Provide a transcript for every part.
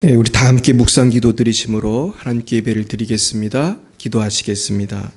네, 우리 다 함께 묵상 기도 드리심으로 하나님께 예배를 드리겠습니다. 기도하시겠습니다.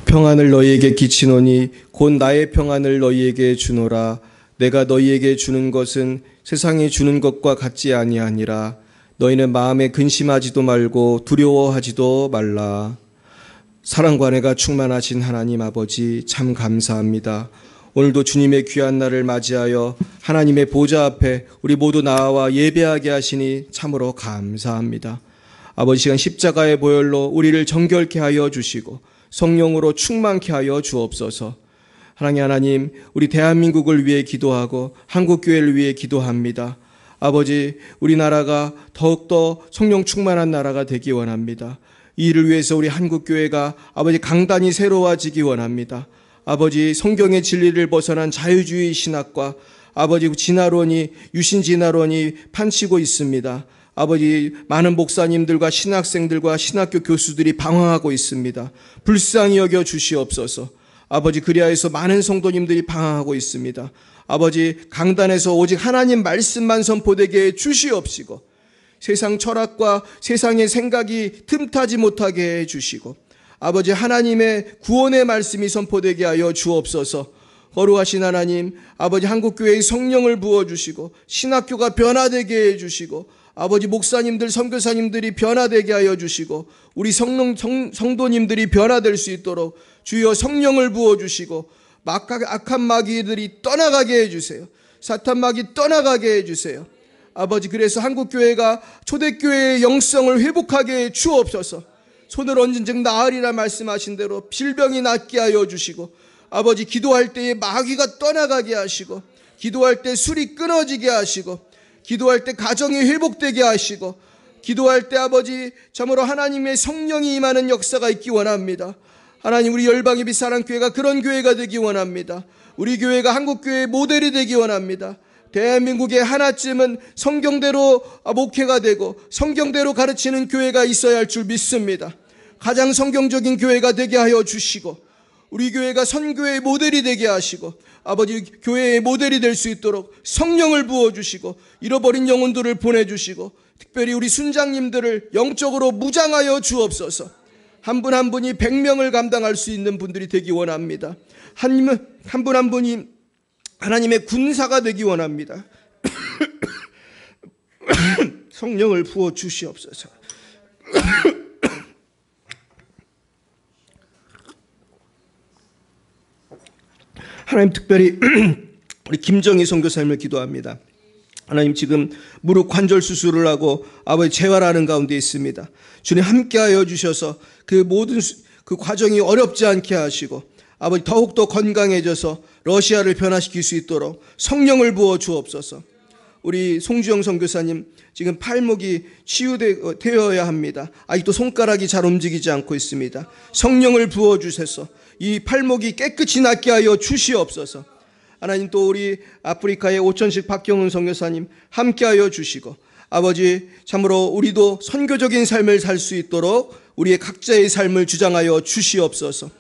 평안을 너희에게 끼치노니 곧 나의 평안을 너희에게 주노라. 내가 너희에게 주는 것은 세상이 주는 것과 같지 아니하니라. 너희는 마음에 근심하지도 말고 두려워하지도 말라. 사랑과 은혜가 충만하신 하나님 아버지, 참 감사합니다. 오늘도 주님의 귀한 날을 맞이하여 하나님의 보좌 앞에 우리 모두 나와 예배하게 하시니 참으로 감사합니다. 아버지, 시간 십자가의 보혈로 우리를 정결케 하여 주시고 성령으로 충만케 하여 주옵소서. 하나님, 우리 대한민국을 위해 기도하고 한국교회를 위해 기도합니다. 아버지, 우리나라가 더욱더 성령 충만한 나라가 되기 원합니다. 이 일을 위해서 우리 한국교회가 아버지 강단이 새로워지기 원합니다. 아버지, 성경의 진리를 벗어난 자유주의 신학과 아버지 진화론이, 유신 진화론이 판치고 있습니다. 아버지, 많은 목사님들과 신학생들과 신학교 교수들이 방황하고 있습니다. 불쌍히 여겨 주시옵소서. 아버지, 그리하여서 많은 성도님들이 방황하고 있습니다. 아버지, 강단에서 오직 하나님 말씀만 선포되게 해 주시옵시고 세상 철학과 세상의 생각이 틈타지 못하게 해 주시고 아버지, 하나님의 구원의 말씀이 선포되게 하여 주옵소서. 거룩하신 하나님, 아버지, 한국교회의 성령을 부어주시고 신학교가 변화되게 해주시고 아버지, 목사님들, 선교사님들이 변화되게 하여 주시고 우리 성도님들이 변화될 수 있도록 주여 성령을 부어주시고 악한 마귀들이 떠나가게 해주세요. 사탄 마귀 떠나가게 해주세요. 아버지, 그래서 한국교회가 초대교회의 영성을 회복하게 해 주옵소서. 손을 얹은 즉 나으리라 말씀하신 대로 질병이 낫게 하여 주시고 아버지, 기도할 때에 마귀가 떠나가게 하시고 기도할 때 술이 끊어지게 하시고 기도할 때 가정이 회복되게 하시고 기도할 때 아버지, 참으로 하나님의 성령이 임하는 역사가 있기 원합니다. 하나님, 우리 열방의 빛 사랑교회가 그런 교회가 되기 원합니다. 우리 교회가 한국교회의 모델이 되기 원합니다. 대한민국의 하나쯤은 성경대로 목회가 되고 성경대로 가르치는 교회가 있어야 할 줄 믿습니다. 가장 성경적인 교회가 되게 하여 주시고 우리 교회가 선교의 모델이 되게 하시고 아버지, 교회의 모델이 될 수 있도록 성령을 부어주시고 잃어버린 영혼들을 보내주시고 특별히 우리 순장님들을 영적으로 무장하여 주옵소서. 한 분 한 분이 100명을 감당할 수 있는 분들이 되기 원합니다. 한 분 한 분이 하나님의 군사가 되기 원합니다. 성령을 부어주시옵소서. 하나님, 특별히 우리 김정희 선교사님을 기도합니다. 하나님, 지금 무릎 관절 수술을 하고 아버지 재활하는 가운데 있습니다. 주님, 함께하여 주셔서 그 모든 그 과정이 어렵지 않게 하시고 아버지, 더욱더 건강해져서 러시아를 변화시킬 수 있도록 성령을 부어 주옵소서. 우리 송주영 선교사님, 지금 팔목이 치유되어야 합니다. 아직도 손가락이 잘 움직이지 않고 있습니다. 성령을 부어 주셔서 이 팔목이 깨끗이 낫게 하여 주시옵소서. 하나님, 또 우리 아프리카의 오천식 박경훈 선교사님 함께하여 주시고 아버지, 참으로 우리도 선교적인 삶을 살 수 있도록 우리의 각자의 삶을 주장하여 주시옵소서.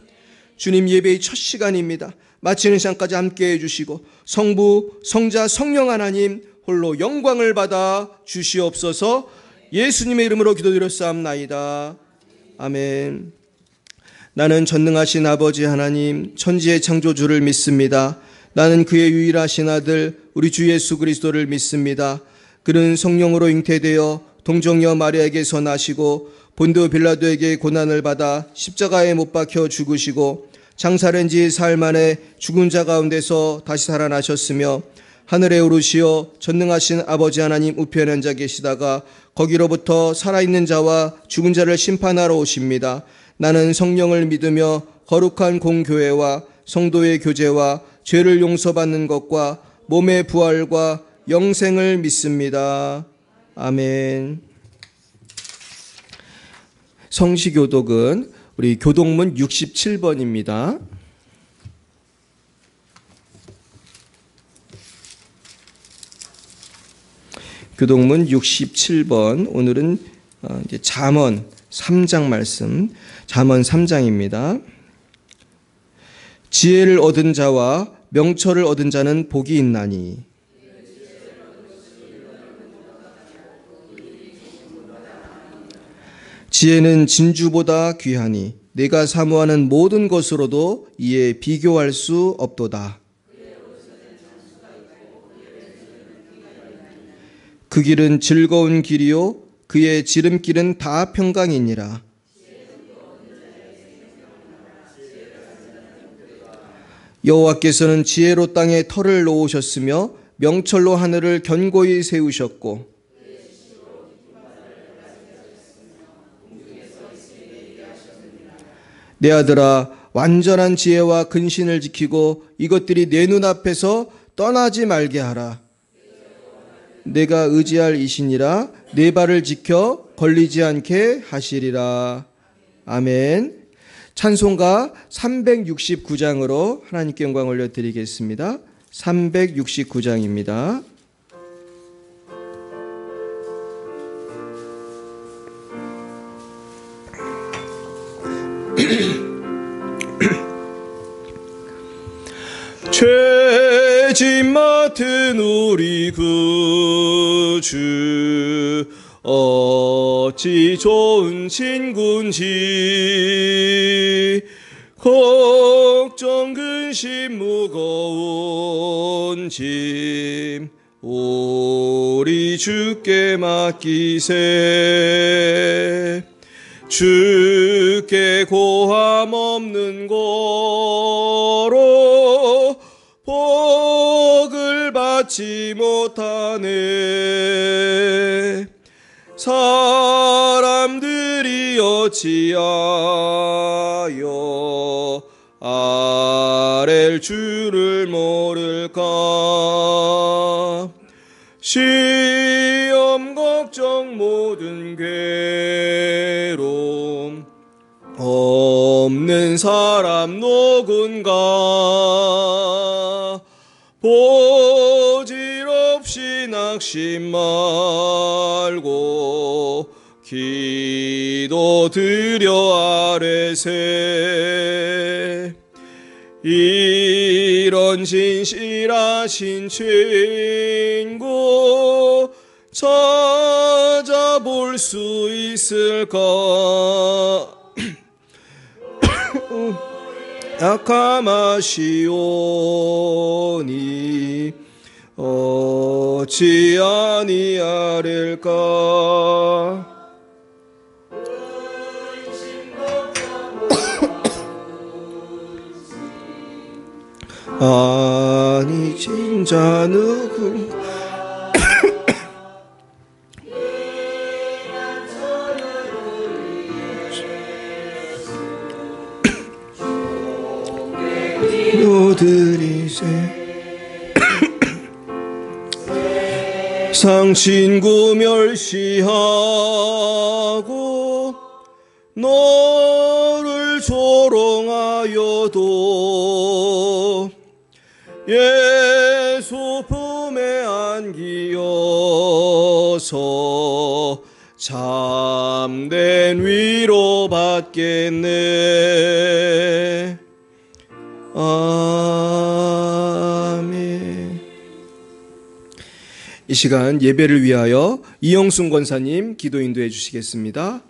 주님, 예배의 첫 시간입니다. 마치는 시간까지 함께해 주시고 성부, 성자, 성령 하나님 홀로 영광을 받아 주시옵소서. 예수님의 이름으로 기도드렸사옵나이다. 아멘. 나는 전능하신 아버지 하나님, 천지의 창조주를 믿습니다. 나는 그의 유일하신 아들 우리 주 예수 그리스도를 믿습니다. 그는 성령으로 잉태되어 동정녀 마리아에게서 나시고 본드 빌라도에게 고난을 받아 십자가에 못 박혀 죽으시고 장사된 지 사흘 만에 죽은 자 가운데서 다시 살아나셨으며 하늘에 오르시어 전능하신 아버지 하나님 우편에 앉아 계시다가 거기로부터 살아있는 자와 죽은 자를 심판하러 오십니다. 나는 성령을 믿으며 거룩한 공교회와 성도의 교제와 죄를 용서받는 것과 몸의 부활과 영생을 믿습니다. 아멘. 성시교독은 우리 교독문 67번입니다. 교독문 67번, 오늘은 이제 잠언 3장 말씀, 잠언 3장입니다. 지혜를 얻은 자와 명철을 얻은 자는 복이 있나니 지혜는 진주보다 귀하니 내가 사모하는 모든 것으로도 이에 비교할 수 없도다. 그 길은 즐거운 길이요 그의 지름길은 다 평강이니라. 여호와께서는 지혜로 땅에 터를 놓으셨으며 명철로 하늘을 견고히 세우셨고 내 아들아 완전한 지혜와 근신을 지키고 이것들이 내 눈앞에서 떠나지 말게 하라. 내가 의지할 이시니라 내 발을 지켜 걸리지 않게 하시리라. 아멘. 찬송가 369장으로 하나님께 영광 올려드리겠습니다. 369장입니다. 죄짐 맡은 우리 구주 어찌 좋은 친구인지 걱정 근심 무거운 짐 우리 주께 맡기세. 주께 고함 없는 거로 복을 받지 못하네. 사람들이 어찌하여 아랠 줄을 모를까. 시험 걱정 모든 괴로움 없는 사람 누군가. 보질 없이 낙심 말고 기도 드려 아뢰세. 이런 진실하신 친구 찾아볼 수 있을까. 약함하시오니 어찌 아니하릴까. 아니 진짜 누군 노드리세. 상친구 멸시하고 너를 조롱하여도 예수 품에 안기어서 참된 위로 받겠네. 아멘. 이 시간 예배를 위하여 이영순 권사님 기도 인도해 주시겠습니다.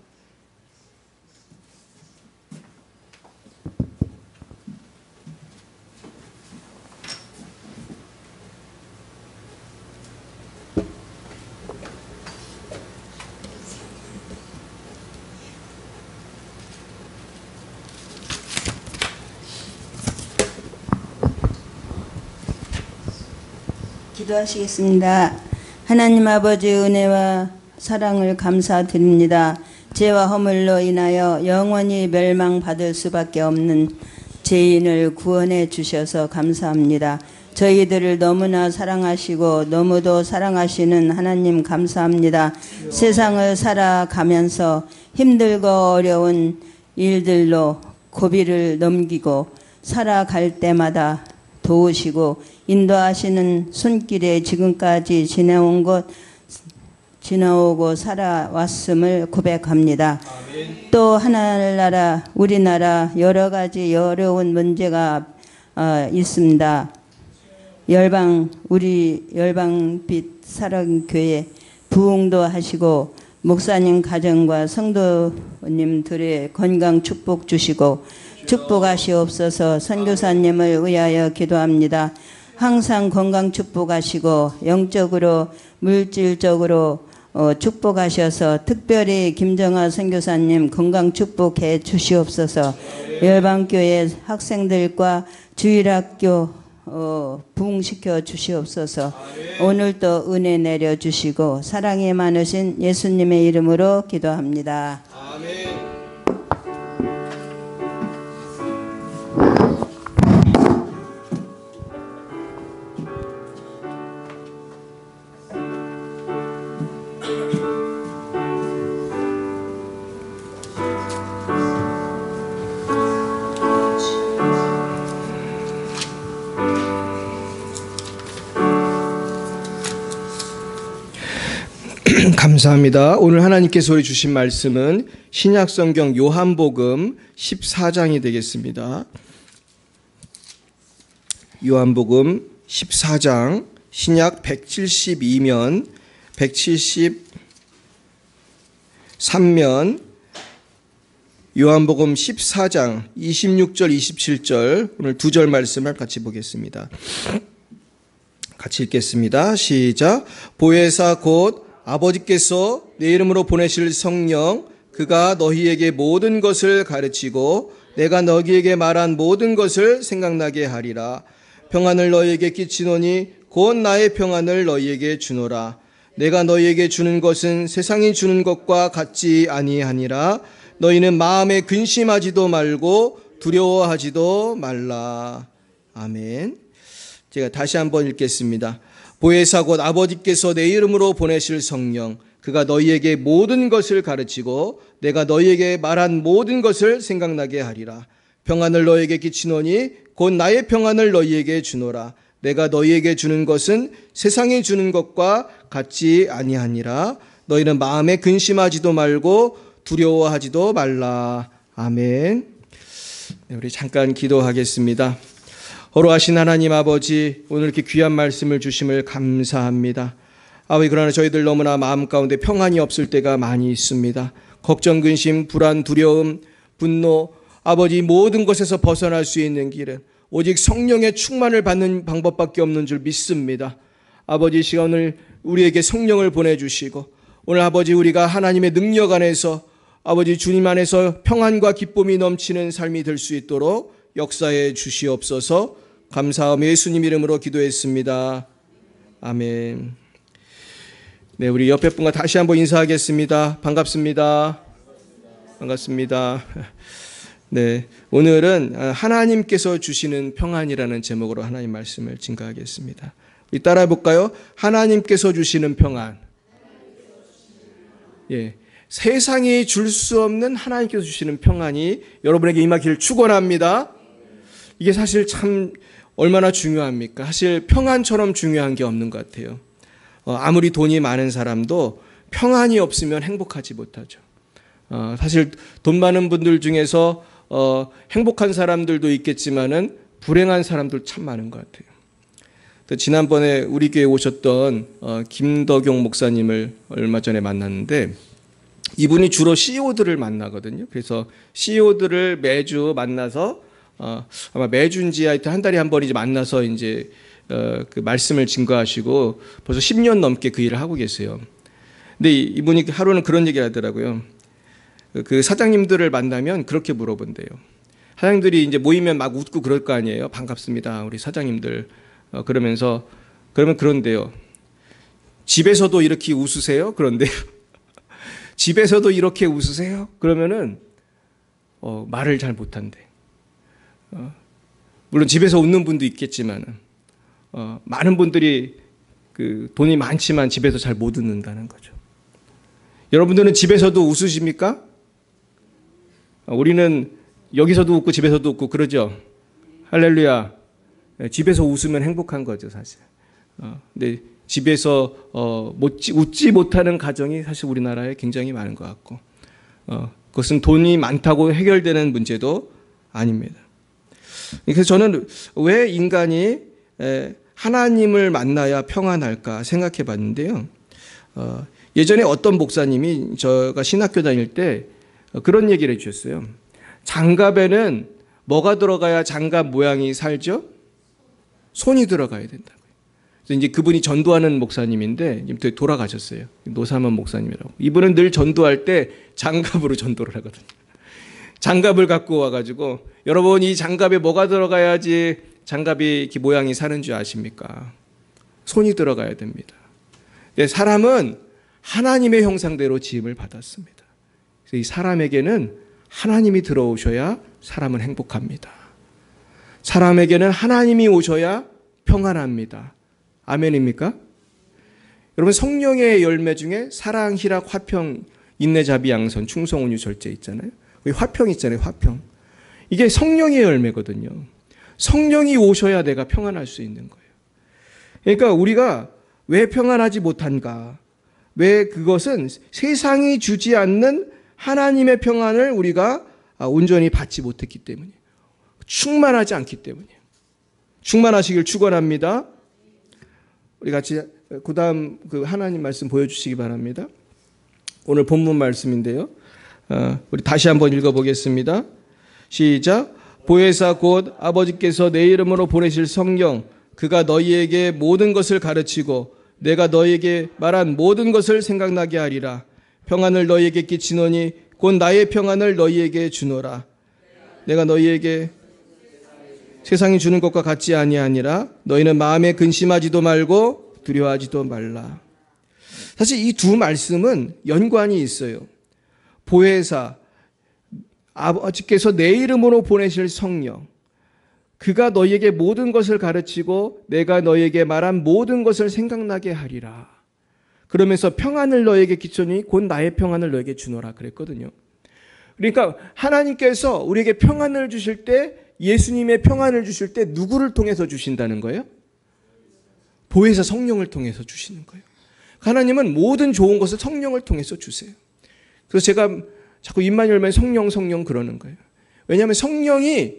기도하시겠습니다. 하나님 아버지의 은혜와 사랑을 감사드립니다. 죄와 허물로 인하여 영원히 멸망받을 수밖에 없는 죄인을 구원해 주셔서 감사합니다. 저희들을 너무나 사랑하시고 너무도 사랑하시는 하나님 감사합니다. 세상을 살아가면서 힘들고 어려운 일들로 고비를 넘기고 살아갈 때마다 도우시고 인도하시는 손길에 지금까지 지나오고 살아왔음을 고백합니다. 아멘. 또 하늘나라 우리나라 여러 가지 어려운 문제가 있습니다. 우리 열방빛 사랑교회 부흥도 하시고 목사님 가정과 성도님들의 건강 축복 주시고 축복하시옵소서. 선교사님을 위하여 기도합니다. 항상 건강 축복하시고 영적으로 물질적으로 축복하셔서 특별히 김정아 선교사님 건강 축복해 주시옵소서. 열방교회 학생들과 주일학교 부흥시켜 주시옵소서. 오늘도 은혜 내려주시고 사랑이 많으신 예수님의 이름으로 기도합니다. 아멘. 감사합니다. 오늘 하나님께서 우리 주신 말씀은 신약성경 요한복음 14장이 되겠습니다. 요한복음 14장 신약 172면 173면 요한복음 14장 26절 27절 오늘 두 절 말씀을 같이 보겠습니다. 같이 읽겠습니다. 시작. 보혜사 곧 아버지께서 내 이름으로 보내실 성령 그가 너희에게 모든 것을 가르치고 내가 너희에게 말한 모든 것을 생각나게 하리라. 평안을 너희에게 끼치노니 곧 나의 평안을 너희에게 주노라. 내가 너희에게 주는 것은 세상이 주는 것과 같지 아니하니라. 너희는 마음에 근심하지도 말고 두려워하지도 말라. 아멘. 제가 다시 한번 읽겠습니다. 보혜사 곧 아버지께서 내 이름으로 보내실 성령 그가 너희에게 모든 것을 가르치고 내가 너희에게 말한 모든 것을 생각나게 하리라. 평안을 너희에게 끼치노니 곧 나의 평안을 너희에게 주노라. 내가 너희에게 주는 것은 세상이 주는 것과 같지 아니하니라. 너희는 마음에 근심하지도 말고 두려워하지도 말라. 아멘. 네, 우리 잠깐 기도하겠습니다. 어로하신 하나님 아버지, 오늘 이렇게 귀한 말씀을 주심을 감사합니다. 아버지, 그러나 저희들 너무나 마음 가운데 평안이 없을 때가 많이 있습니다. 걱정, 근심, 불안, 두려움, 분노, 아버지 모든 것에서 벗어날 수 있는 길은 오직 성령의 충만을 받는 방법밖에 없는 줄 믿습니다. 아버지, 시간을 우리에게 성령을 보내주시고 오늘 아버지 우리가 하나님의 능력 안에서 아버지 주님 안에서 평안과 기쁨이 넘치는 삶이 될 수 있도록 역사해 주시옵소서. 감사하며 예수님 이름으로 기도했습니다. 아멘. 네, 우리 옆에 분과 다시 한번 인사하겠습니다. 반갑습니다. 반갑습니다. 네, 오늘은 하나님께서 주시는 평안이라는 제목으로 하나님 말씀을 증거하겠습니다. 우리 따라해 볼까요? 하나님께서 주시는 평안. 예, 세상이 줄 수 없는 하나님께서 주시는 평안이 여러분에게 임하기를 축원합니다. 이게 사실 참 얼마나 중요합니까? 사실 평안처럼 중요한 게 없는 것 같아요. 아무리 돈이 많은 사람도 평안이 없으면 행복하지 못하죠. 사실 돈 많은 분들 중에서 행복한 사람들도 있겠지만은 불행한 사람들 참 많은 것 같아요. 지난번에 우리 교회에 오셨던 김덕용 목사님을 얼마 전에 만났는데 이분이 주로 CEO들을 만나거든요. 그래서 CEO들을 매주 만나서 아마 매주인지 하여튼 한 달에 한 번 이제 만나서 이제 그 말씀을 증거하시고 벌써 10년 넘게 그 일을 하고 계세요. 근데 이분이 하루는 그런 얘기를 하더라고요. 그 사장님들을 만나면 그렇게 물어본대요. 사장님들이 이제 모이면 막 웃고 그럴 거 아니에요. 반갑습니다, 우리 사장님들. 그러면서 그러면 그런데요. 집에서도 이렇게 웃으세요? 그런데요. 집에서도 이렇게 웃으세요? 그러면은 말을 잘 못한대. 물론 집에서 웃는 분도 있겠지만은 많은 분들이 그 돈이 많지만 집에서 잘 못 웃는다는 거죠. 여러분들은 집에서도 웃으십니까? 우리는 여기서도 웃고 집에서도 웃고 그러죠. 할렐루야. 집에서 웃으면 행복한 거죠, 사실. 근데 집에서 웃지 못하는 가정이 사실 우리나라에 굉장히 많은 것 같고, 그것은 돈이 많다고 해결되는 문제도 아닙니다. 그래서 저는 왜 인간이 하나님을 만나야 평안할까 생각해 봤는데요. 예전에 어떤 목사님이 제가 신학교 다닐 때 그런 얘기를 해주셨어요. 장갑에는 뭐가 들어가야 장갑 모양이 살죠? 손이 들어가야 된다고요. 그래서 이제 그분이 전도하는 목사님인데 지금 돌아가셨어요. 노사만 목사님이라고. 이분은 늘 전도할 때 장갑으로 전도를 하거든요. 장갑을 갖고 와가지고 여러분 이 장갑에 뭐가 들어가야지 장갑이 이렇게 모양이 사는 줄 아십니까? 손이 들어가야 됩니다. 사람은 하나님의 형상대로 지음을 받았습니다. 그래서 이 사람에게는 하나님이 들어오셔야 사람은 행복합니다. 사람에게는 하나님이 오셔야 평안합니다. 아멘입니까? 여러분 성령의 열매 중에 사랑, 희락, 화평, 인내, 자비, 양선, 충성, 온유, 절제 있잖아요. 화평 있잖아요. 화평. 이게 성령의 열매거든요. 성령이 오셔야 내가 평안할 수 있는 거예요. 그러니까 우리가 왜 평안하지 못한가? 왜 그것은 세상이 주지 않는 하나님의 평안을 우리가 온전히 받지 못했기 때문이에요. 충만하지 않기 때문이에요. 충만하시길 축원합니다. 우리 같이 그 다음 그 하나님 말씀 보여주시기 바랍니다. 오늘 본문 말씀인데요. 우리 다시 한번 읽어보겠습니다. 시작. 보혜사 곧 아버지께서 내 이름으로 보내실 성령 그가 너희에게 모든 것을 가르치고 내가 너희에게 말한 모든 것을 생각나게 하리라. 평안을 너희에게 끼치노니 곧 나의 평안을 너희에게 주노라. 내가 너희에게 세상이 주는 것과 같지 아니하니라. 너희는 마음에 근심하지도 말고 두려워하지도 말라. 사실 이 두 말씀은 연관이 있어요. 보혜사, 아버지께서 내 이름으로 보내실 성령, 그가 너희에게 모든 것을 가르치고 내가 너희에게 말한 모든 것을 생각나게 하리라. 그러면서 평안을 너희에게 끼치니 곧 나의 평안을 너희에게 주노라 그랬거든요. 그러니까 하나님께서 우리에게 평안을 주실 때, 예수님의 평안을 주실 때 누구를 통해서 주신다는 거예요? 보혜사 성령을 통해서 주시는 거예요. 하나님은 모든 좋은 것을 성령을 통해서 주세요. 그래서 제가 자꾸 입만 열면 성령 그러는 거예요. 왜냐하면 성령이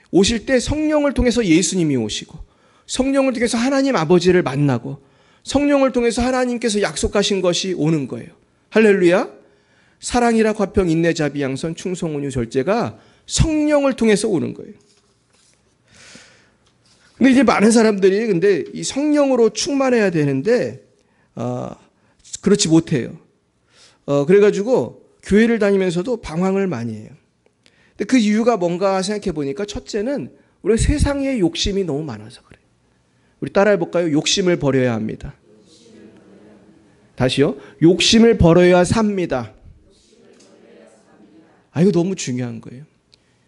오실 때 성령을 통해서 예수님이 오시고 성령을 통해서 하나님 아버지를 만나고 성령을 통해서 하나님께서 약속하신 것이 오는 거예요. 할렐루야. 사랑이라 화평 인내 자비 양선 충성 온유 절제가 성령을 통해서 오는 거예요. 근데 이제 많은 사람들이 근데 이 성령으로 충만해야 되는데 그렇지 못해요. 그래가지고 교회를 다니면서도 방황을 많이 해요. 근데 그 이유가 뭔가 생각해 보니까 첫째는 우리 세상에 욕심이 너무 많아서 그래요. 우리 따라해 볼까요? 욕심을 버려야 합니다. 다시요. 욕심을 버려야 삽니다. 이거 너무 중요한 거예요.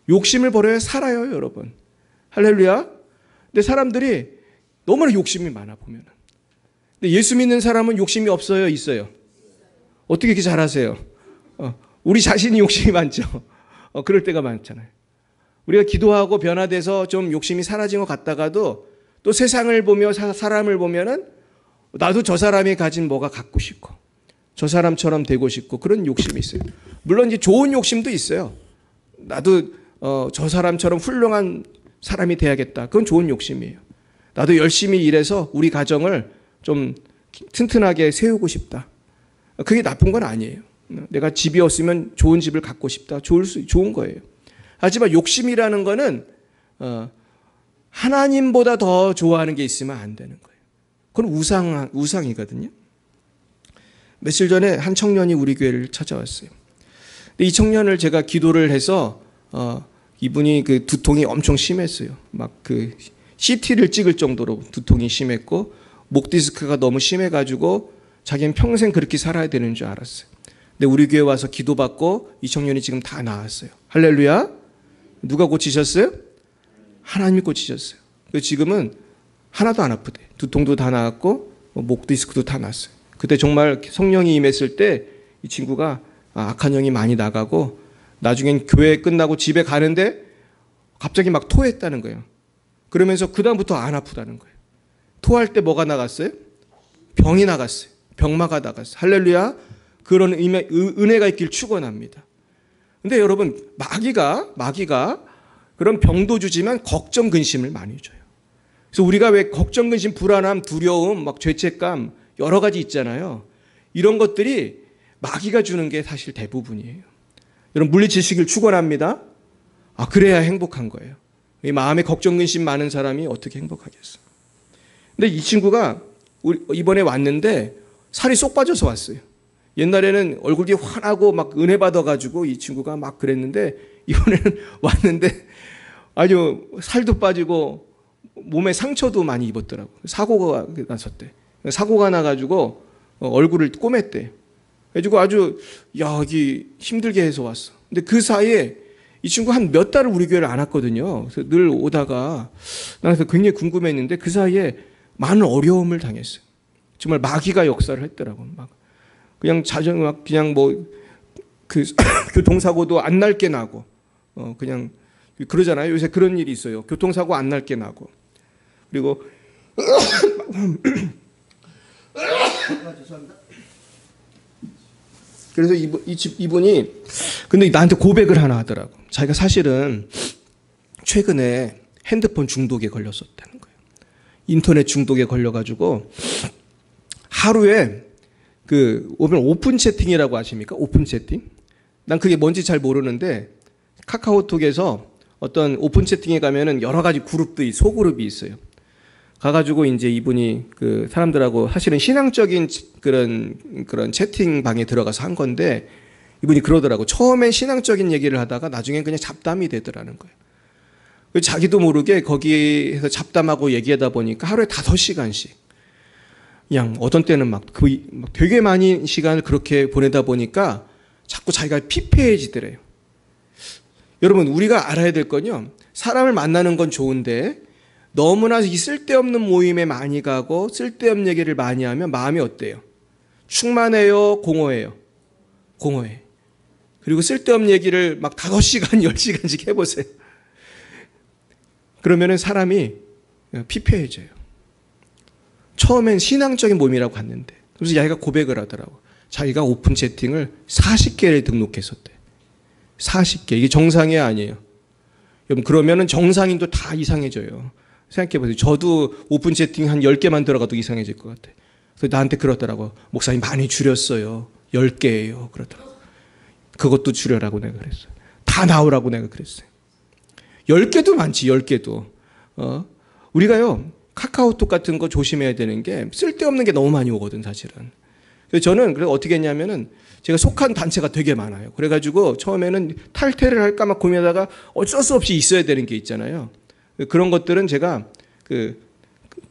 욕심을 버려야 살아요, 여러분. 할렐루야. 근데 사람들이 너무나 욕심이 많아 보면은. 근데 예수 믿는 사람은 욕심이 없어요, 있어요? 어떻게 이렇게 잘하세요? 우리 자신이 욕심이 많죠. 그럴 때가 많잖아요. 우리가 기도하고 변화돼서 좀 욕심이 사라진 것 같다가도 또 세상을 보며 사람을 보면은 나도 저 사람이 가진 뭐가 갖고 싶고 저 사람처럼 되고 싶고 그런 욕심이 있어요. 물론 이제 좋은 욕심도 있어요. 나도 저 사람처럼 훌륭한 사람이 돼야겠다. 그건 좋은 욕심이에요. 나도 열심히 일해서 우리 가정을 좀 튼튼하게 세우고 싶다. 그게 나쁜 건 아니에요. 내가 집이 없으면 좋은 집을 갖고 싶다. 좋은 거예요. 하지만 욕심이라는 거는 하나님보다 더 좋아하는 게 있으면 안 되는 거예요. 그건 우상이거든요. 며칠 전에 한 청년이 우리 교회를 찾아왔어요. 근데 이 청년을 제가 기도를 해서 이분이 그 두통이 엄청 심했어요. 막 그 CT를 찍을 정도로 두통이 심했고 목 디스크가 너무 심해가지고 자기는 평생 그렇게 살아야 되는 줄 알았어요. 근데 우리 교회 와서 기도받고 이 청년이 지금 다 나았어요. 할렐루야. 누가 고치셨어요? 하나님이 고치셨어요. 그래서 지금은 하나도 안 아프대. 두통도 다 나았고 목 디스크도 다 났어요. 그때 정말 성령이 임했을 때 이 친구가 악한 영이 많이 나가고 나중엔 교회 끝나고 집에 가는데 갑자기 막 토했다는 거예요. 그러면서 그 다음부터 안 아프다는 거예요. 토할 때 뭐가 나갔어요? 병이 나갔어요. 병마가 나갔어요. 할렐루야. 그런 은혜가 있길 축원합니다. 근데 여러분 마귀가 그런 병도 주지만 걱정 근심을 많이 줘요. 그래서 우리가 왜 걱정 근심 불안함 두려움 막 죄책감 여러 가지 있잖아요. 이런 것들이 마귀가 주는 게 사실 대부분이에요. 여러분 물리치시길 축원합니다. 그래야 행복한 거예요. 이 마음에 걱정 근심 많은 사람이 어떻게 행복하겠어. 근데 이 친구가 이번에 왔는데 살이 쏙 빠져서 왔어요. 옛날에는 얼굴이 환하고 막 은혜 받아가지고 이 친구가 막 그랬는데 이번에는 왔는데 아주 살도 빠지고 몸에 상처도 많이 입었더라고요. 사고가 났었대. 사고가 나가지고 얼굴을 꼬맸대. 그래가지고 아주 여기 힘들게 해서 왔어. 근데 그 사이에 이 친구 한 몇 달을 우리 교회를 안 왔거든요. 그래서 늘 오다가 나한테 굉장히 궁금했는데 그 사이에 많은 어려움을 당했어요. 정말 마귀가 역사를 했더라고요. 막 그냥 그냥 뭐 그 교통사고도 안 날게 나고 그냥 그러잖아요. 요새 그런 일이 있어요. 교통사고 안 날게 나고 그리고 그래서 이분이 근데 나한테 고백을 하나 하더라고. 자기가 사실은 최근에 핸드폰 중독에 걸렸었다는 거예요. 인터넷 중독에 걸려가지고 하루에 오픈 채팅이라고 아십니까? 오픈 채팅? 난 그게 뭔지 잘 모르는데 카카오톡에서 어떤 오픈 채팅에 가면은 여러 가지 그룹들이 소그룹이 있어요. 가가지고 이제 이분이 그 사람들하고 사실은 신앙적인 그런 채팅방에 들어가서 한 건데 이분이 그러더라고. 처음엔 신앙적인 얘기를 하다가 나중엔 그냥 잡담이 되더라는 거예요. 자기도 모르게 거기에서 잡담하고 얘기하다 보니까 하루에 5시간씩 그냥 어떤 때는 막 되게 많이 시간을 그렇게 보내다 보니까 자꾸 자기가 피폐해지더래요. 여러분 우리가 알아야 될 건요. 사람을 만나는 건 좋은데 너무나 이 쓸데없는 모임에 많이 가고 쓸데없는 얘기를 많이 하면 마음이 어때요? 충만해요? 공허해요? 공허해. 그리고 쓸데없는 얘기를 막 5시간, 10시간씩 해보세요. 그러면은 사람이 피폐해져요. 처음엔 신앙적인 모임이라고 갔는데 그래서 자기가 고백을 하더라고. 자기가 오픈 채팅을 40개를 등록했었대. 40개. 이게 정상이 아니에요. 여러분 그러면은 정상인도 다 이상해져요. 생각해보세요. 저도 오픈 채팅 한 10개만 들어가도 이상해질 것 같아요. 그래서 나한테 그러더라고. 목사님 많이 줄였어요. 10개예요. 그러더라고. 그것도 줄여라고 내가 그랬어요. 다 나오라고 내가 그랬어요. 10개도 많지. 10개도. 우리가요. 카카오톡 같은 거 조심해야 되는 게 쓸데없는 게 너무 많이 오거든 사실은. 그래서 저는 그래서 어떻게 했냐면은 제가 속한 단체가 되게 많아요. 그래가지고 처음에는 탈퇴를 할까 막 고민하다가 어쩔 수 없이 있어야 되는 게 있잖아요. 그런 것들은 제가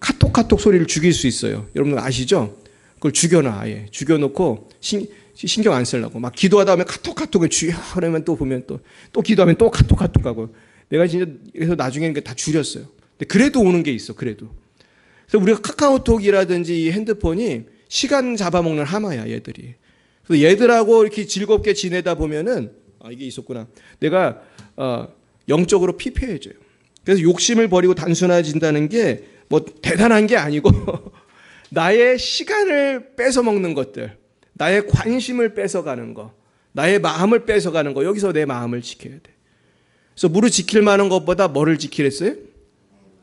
카톡 소리를 죽일 수 있어요. 여러분 아시죠? 그걸 죽여놔 아예. 죽여놓고 신경 안 쓰려고. 막 기도하다 보면 카톡을 주여 그러면 또 보면 또 기도하면 또 카톡 하고. 내가 진짜 그래서 나중에는 다 줄였어요. 근데 그래도 오는 게 있어. 그래도. 그래서 우리가 카카오톡이라든지 이 핸드폰이 시간 잡아먹는 하마야 얘들이. 그래서 얘들하고 이렇게 즐겁게 지내다 보면은 이게 있었구나. 내가 영적으로 피폐해져요. 그래서 욕심을 버리고 단순해진다는 게 뭐 대단한 게 아니고 나의 시간을 뺏어먹는 것들, 나의 관심을 뺏어가는 거, 나의 마음을 뺏어가는 거, 여기서 내 마음을 지켜야 돼. 그래서 무릇 지킬 만한 것보다 뭐를 지키랬어요?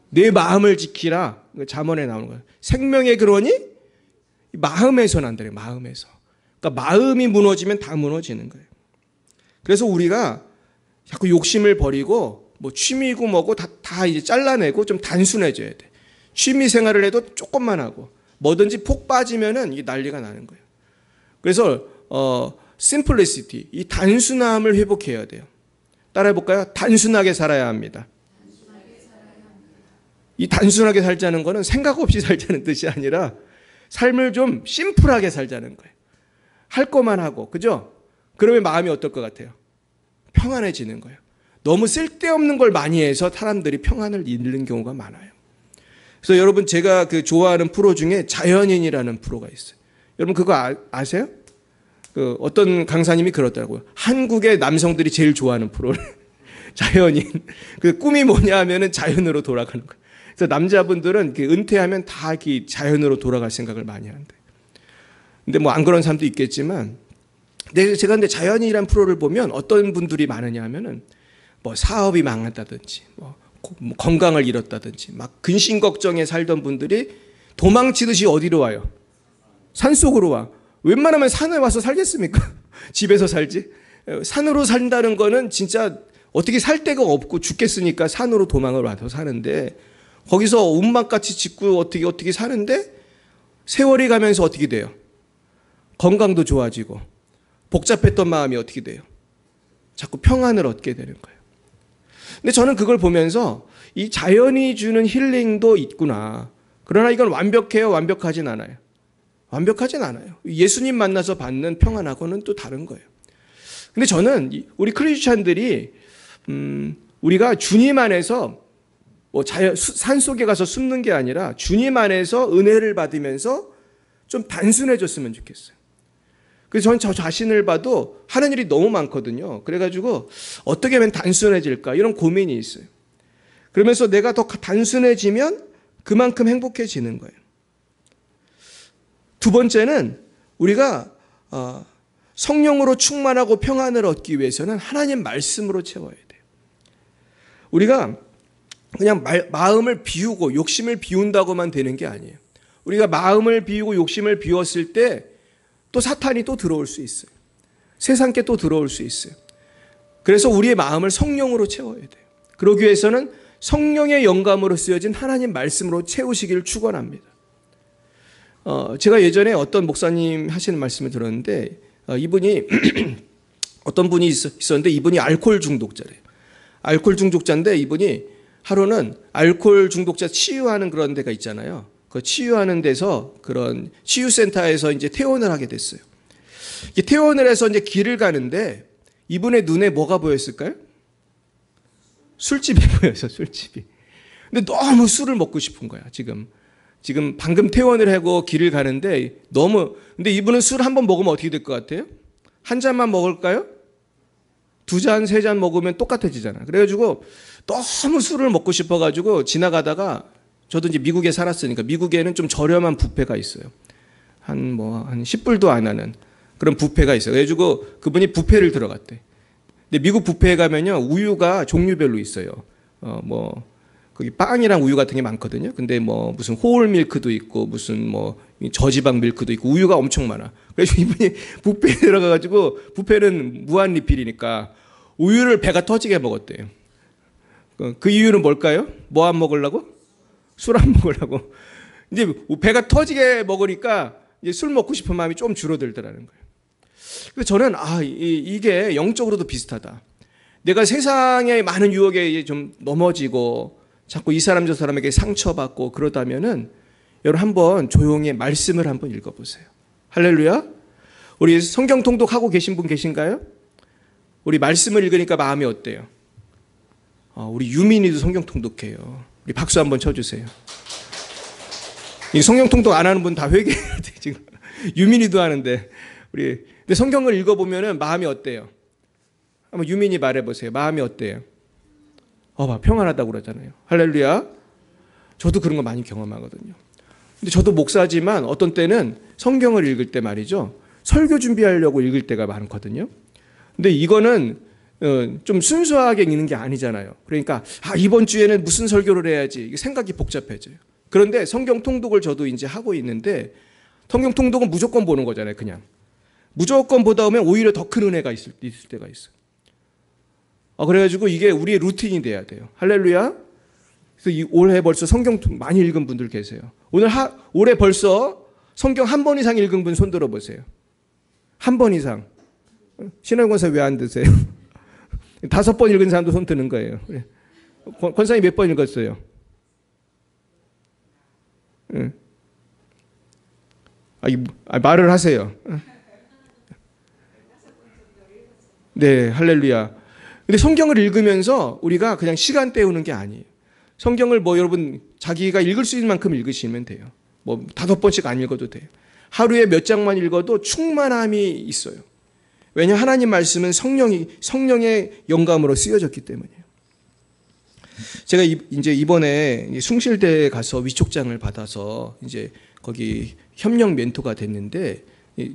내 마음을 지키라. 잠언에 나오는 거예요. 생명의 근원이 마음에서 난다래. 마음에서. 그러니까 마음이 무너지면 다 무너지는 거예요. 그래서 우리가 자꾸 욕심을 버리고 뭐 취미고 뭐고 다 이제 잘라내고 좀 단순해져야 돼. 취미 생활을 해도 조금만 하고 뭐든지 폭 빠지면은 이게 난리가 나는 거예요. 그래서 simplicity, 이 단순함을 회복해야 돼요. 따라해 볼까요? 단순하게 살아야 합니다. 이 단순하게 살자는 거는 생각 없이 살자는 뜻이 아니라 삶을 좀 심플하게 살자는 거예요. 할 것만 하고, 그죠? 그러면 마음이 어떨 것 같아요? 평안해지는 거예요. 너무 쓸데없는 걸 많이 해서 사람들이 평안을 잃는 경우가 많아요. 그래서 여러분, 제가 그 좋아하는 프로 중에 자연인이라는 프로가 있어요. 여러분 그거 아세요? 그 어떤 강사님이 그러더라고요. 한국의 남성들이 제일 좋아하는 프로를 자연인. 그 꿈이 뭐냐 하면은 자연으로 돌아가는 거예요. 그래서 남자분들은 은퇴하면 다 자연으로 돌아갈 생각을 많이 한대. 근데 뭐 안 그런 사람도 있겠지만, 제가 근데 자연인이라는 프로를 보면 어떤 분들이 많으냐 하면은 뭐 사업이 망했다든지, 뭐 건강을 잃었다든지, 막 근심 걱정에 살던 분들이 도망치듯이 어디로 와요? 산속으로 와. 웬만하면 산에 와서 살겠습니까? 집에서 살지. 산으로 산다는 거는 진짜 어떻게 살 데가 없고 죽겠으니까 산으로 도망을 와서 사는데, 거기서 운막같이 짓고 어떻게 사는데 세월이 가면서 어떻게 돼요? 건강도 좋아지고 복잡했던 마음이 어떻게 돼요? 자꾸 평안을 얻게 되는 거예요. 근데 저는 그걸 보면서 이 자연이 주는 힐링도 있구나. 그러나 이건 완벽해요? 완벽하진 않아요. 완벽하진 않아요. 예수님 만나서 받는 평안하고는 또 다른 거예요. 근데 저는 우리 크리스찬들이 우리가 주님 안에서 뭐 산속에 가서 숨는 게 아니라 주님 안에서 은혜를 받으면서 좀 단순해졌으면 좋겠어요. 그래서 저는 저 자신을 봐도 하는 일이 너무 많거든요. 그래가지고 어떻게 하면 단순해질까 이런 고민이 있어요. 그러면서 내가 더 단순해지면 그만큼 행복해지는 거예요. 두 번째는 우리가 성령으로 충만하고 평안을 얻기 위해서는 하나님 말씀으로 채워야 돼요. 우리가 그냥 마음을 비우고 욕심을 비운다고만 되는 게 아니에요. 우리가 마음을 비우고 욕심을 비웠을 때 또 사탄이 또 들어올 수 있어요. 세상께 또 들어올 수 있어요. 그래서 우리의 마음을 성령으로 채워야 돼요. 그러기 위해서는 성령의 영감으로 쓰여진 하나님 말씀으로 채우시기를 축원합니다. 제가 예전에 어떤 목사님 하시는 말씀을 들었는데, 이분이 어떤 분이 있었는데 이분이 알코올 중독자래요. 알코올 중독자인데 이분이 하루는 알코올 중독자 치유하는 그런 데가 있잖아요. 그 치유하는 데서 그런 치유센터에서 이제 퇴원을 하게 됐어요. 퇴원을 해서 이제 길을 가는데 이분의 눈에 뭐가 보였을까요? 술집이 보여서 술집이. 근데 너무 술을 먹고 싶은 거야. 지금 방금 퇴원을 하고 길을 가는데 근데 이분은 술 한 번 먹으면 어떻게 될 것 같아요? 한 잔만 먹을까요? 두 잔, 세 잔 먹으면 똑같아지잖아. 그래가지고 너무 술을 먹고 싶어가지고 지나가다가, 저도 이제 미국에 살았으니까 미국에는 좀 저렴한 뷔페가 있어요. 한 10불도 안 하는 그런 뷔페가 있어요. 그래가지고 그분이 뷔페를 들어갔대. 근데 미국 뷔페에 가면요, 우유가 종류별로 있어요. 거기 빵이랑 우유 같은 게 많거든요. 근데 무슨 호울 밀크도 있고 무슨 저지방 밀크도 있고 우유가 엄청 많아. 그래서 이분이 뷔페에 들어가가지고, 뷔페는 무한 리필이니까 우유를 배가 터지게 먹었대요. 그 이유는 뭘까요? 뭐 안 먹으려고? 술 안 먹으려고. 이제 배가 터지게 먹으니까 이제 술 먹고 싶은 마음이 좀 줄어들더라는 거예요. 그래서 저는 이게 영적으로도 비슷하다. 내가 세상의 많은 유혹에 좀 넘어지고 자꾸 이 사람 저 사람에게 상처받고 그러다면은 여러분 한번 조용히 말씀을 한번 읽어보세요. 할렐루야. 우리 성경 통독하고 계신 분 계신가요? 우리 말씀을 읽으니까 마음이 어때요? 우리 유민이도 성경 통독해요. 우리 박수 한번 쳐주세요. 이 성경 통독 안 하는 분 다 회개해야 돼 지금. 유민이도 하는데 근데 성경을 읽어보면은 마음이 어때요? 한번 유민이 말해보세요. 마음이 어때요? 평안하다고 그러잖아요. 할렐루야. 저도 그런 거 많이 경험하거든요. 근데 저도 목사지만 어떤 때는 성경을 읽을 때 말이죠, 설교 준비하려고 읽을 때가 많거든요. 근데 이거는 좀 순수하게 읽는 게 아니잖아요. 그러니까 이번 주에는 무슨 설교를 해야지, 이게 생각이 복잡해져요. 그런데 성경 통독을 저도 이제 하고 있는데, 성경 통독은 무조건 보는 거잖아요. 그냥 무조건 보다 보면 오히려 더 큰 은혜가 있을 때가 있어요. 그래가지고 이게 우리의 루틴이 돼야 돼요. 할렐루야. 그래서 올해 벌써 성경 많이 읽은 분들 계세요. 올해 벌써 성경 한 번 이상 읽은 분 손 들어보세요. 한 번 이상. 신앙권사 왜 안 드세요? 5번 읽은 사람도 손 드는 거예요. 권사님 몇 번 읽었어요? 말을 하세요. 네, 할렐루야. 근데 성경을 읽으면서 우리가 그냥 시간 때우는 게 아니에요. 성경을 뭐 여러분 자기가 읽을 수 있는 만큼 읽으시면 돼요. 뭐 5번씩 안 읽어도 돼요. 하루에 몇 장만 읽어도 충만함이 있어요. 왜냐 하나님 말씀은 성령의 영감으로 쓰여졌기 때문이에요. 제가 이제 이번에 숭실대에 가서 위촉장을 받아서 이제 거기 협력 멘토가 됐는데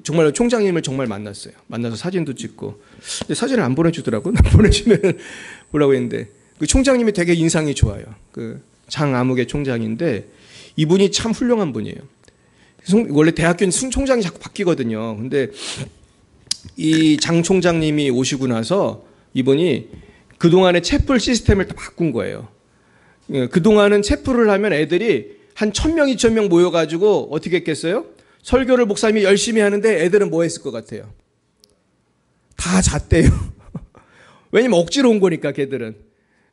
정말 총장님을 정말 만났어요. 만나서 사진도 찍고. 근데 사진을 안 보내주더라고. 보내주면 보려고 했는데 그 총장님이 되게 인상이 좋아요. 그 장아무개 총장인데 이분이 참 훌륭한 분이에요. 원래 대학교는 총장이 자꾸 바뀌거든요. 근데 이 장 총장님이 오시고 나서 이분이 그동안의 채플 시스템을 다 바꾼 거예요. 그동안은 채플을 하면 애들이 한 1000명, 2000명 모여가지고 어떻게 했겠어요? 설교를 목사님이 열심히 하는데 애들은 뭐 했을 것 같아요? 다 잤대요. 왜냐면 억지로 온 거니까 걔들은.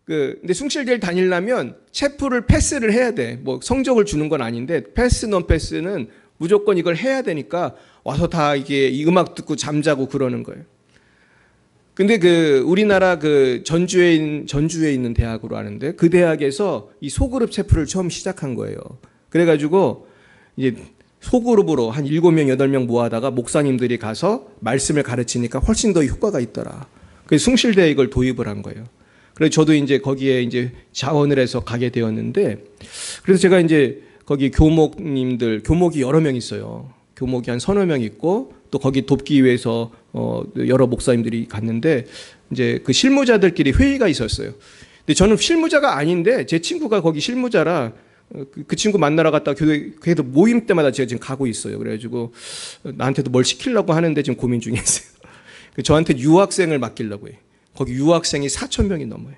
근데 숭실대를 다니려면 채플을 패스를 해야 돼. 뭐 성적을 주는 건 아닌데 패스 non 패스는 무조건 이걸 해야 되니까 와서 다 이게 이 음악 듣고 잠자고 그러는 거예요. 근데 우리나라 전주에 있는 대학으로 아는데 그 대학에서 이 소그룹 채플을 처음 시작한 거예요. 그래가지고 이제 소그룹으로 한 7명, 8명 모아다가 목사님들이 가서 말씀을 가르치니까 훨씬 더 효과가 있더라. 그래서 숭실대에 이걸 도입을 한 거예요. 그래서 저도 이제 거기에 이제 자원을 해서 가게 되었는데, 그래서 제가 이제 거기 교목이 여러 명 있어요. 교목이 한 서너 명 있고, 또 거기 돕기 위해서 여러 목사님들이 갔는데, 이제 그 실무자들끼리 회의가 있었어요. 근데 저는 실무자가 아닌데, 제 친구가 거기 실무자라, 그 친구 만나러 갔다가 교회도 모임 때마다 제가 지금 가고 있어요. 그래가지고 나한테도 뭘 시키려고 하는데 지금 고민 중에 있어요. 저한테 유학생을 맡기려고 해요. 거기 유학생이 4,000명이 넘어요.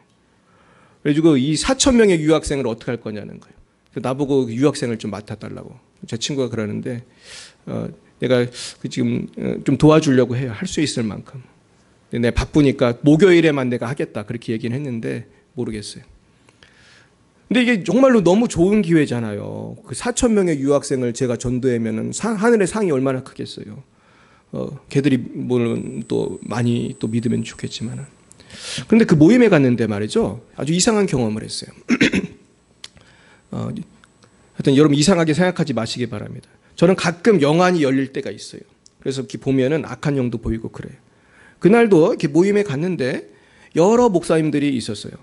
그래가지고 이 4,000명의 유학생을 어떻게 할 거냐는 거예요. 나보고 유학생을 좀 맡아달라고. 제 친구가 그러는데 내가 지금 좀 도와주려고 해요. 할 수 있을 만큼. 근데 내가 바쁘니까 목요일에만 내가 하겠다. 그렇게 얘기는 했는데 모르겠어요. 근데 이게 정말로 너무 좋은 기회잖아요. 그 4,000명의 유학생을 제가 전도하면은 하늘의 상이 얼마나 크겠어요. 걔들이 물론 또 많이 또 믿으면 좋겠지만은. 그런데 그 모임에 갔는데 말이죠. 아주 이상한 경험을 했어요. 하여튼 여러분 이상하게 생각하지 마시기 바랍니다. 저는 가끔 영안이 열릴 때가 있어요. 그래서 이렇게 보면은 악한 영도 보이고 그래요. 그날도 이렇게 모임에 갔는데 여러 목사님들이 있었어요.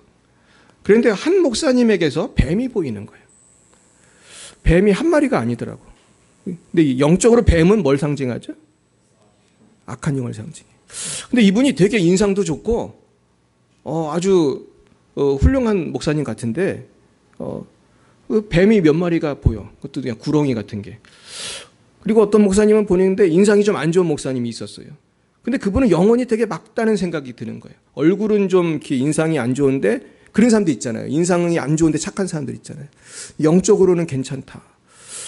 그런데 한 목사님에게서 뱀이 보이는 거예요. 뱀이 한 마리가 아니더라고. 근데 영적으로 뱀은 뭘 상징하죠? 악한 영을 상징해. 근데 이분이 되게 인상도 좋고 아주 훌륭한 목사님 같은데 뱀이 몇 마리가 보여. 그것도 그냥 구렁이 같은 게. 그리고 어떤 목사님은 보는데 인상이 좀 안 좋은 목사님이 있었어요. 근데 그분은 영혼이 되게 막다는 생각이 드는 거예요. 얼굴은 좀 이렇게 인상이 안 좋은데 그런 사람도 있잖아요. 인상이 안 좋은데 착한 사람들 있잖아요. 영적으로는 괜찮다.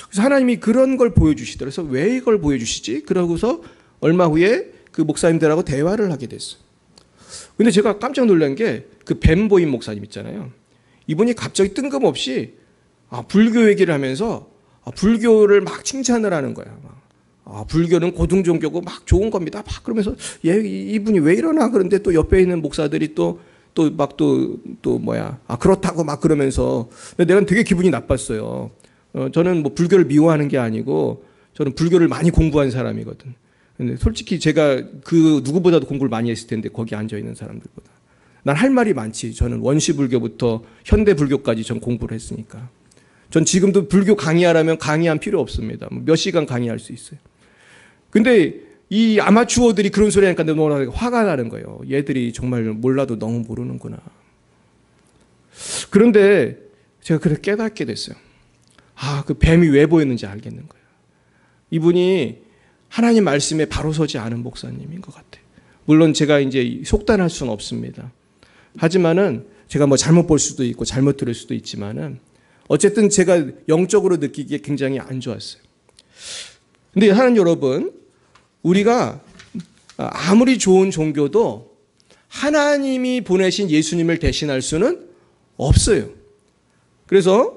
그래서 하나님이 그런 걸 보여주시더라고요. 그래서 왜 이걸 보여주시지? 그러고서 얼마 후에 그 목사님들하고 대화를 하게 됐어요. 근데 제가 깜짝 놀란 게 그 뱀 보인 목사님 있잖아요. 이분이 갑자기 뜬금없이 불교 얘기를 하면서 불교를 막 칭찬을 하는 거야. 불교는 고등 종교고 막 좋은 겁니다. 막 그러면서 이분이 왜 이러나 그런데 또 옆에 있는 목사들이 그렇다고 막 그러면서 내가 되게 기분이 나빴어요. 저는 뭐 불교를 미워하는 게 아니고 저는 불교를 많이 공부한 사람이거든. 근데 솔직히 제가 그 누구보다도 공부를 많이 했을 텐데 거기 앉아 있는 사람들보다 난 할 말이 많지. 저는 원시불교부터 현대불교까지 전 공부를 했으니까. 전 지금도 불교 강의하라면 강의한 필요 없습니다. 몇 시간 강의할 수 있어요. 근데 이 아마추어들이 그런 소리 하니까 너무 화가 나는 거예요. 얘들이 정말 몰라도 너무 모르는구나. 그런데 제가 그렇게 깨닫게 됐어요. 그 뱀이 왜 보였는지 알겠는 거예요. 이분이 하나님 말씀에 바로 서지 않은 목사님인 것 같아요. 물론 제가 이제 속단할 수는 없습니다. 하지만은 제가 뭐 잘못 볼 수도 있고 잘못 들을 수도 있지만은 어쨌든 제가 영적으로 느끼기에 굉장히 안 좋았어요. 근데 하나님 여러분, 우리가 아무리 좋은 종교도 하나님이 보내신 예수님을 대신할 수는 없어요. 그래서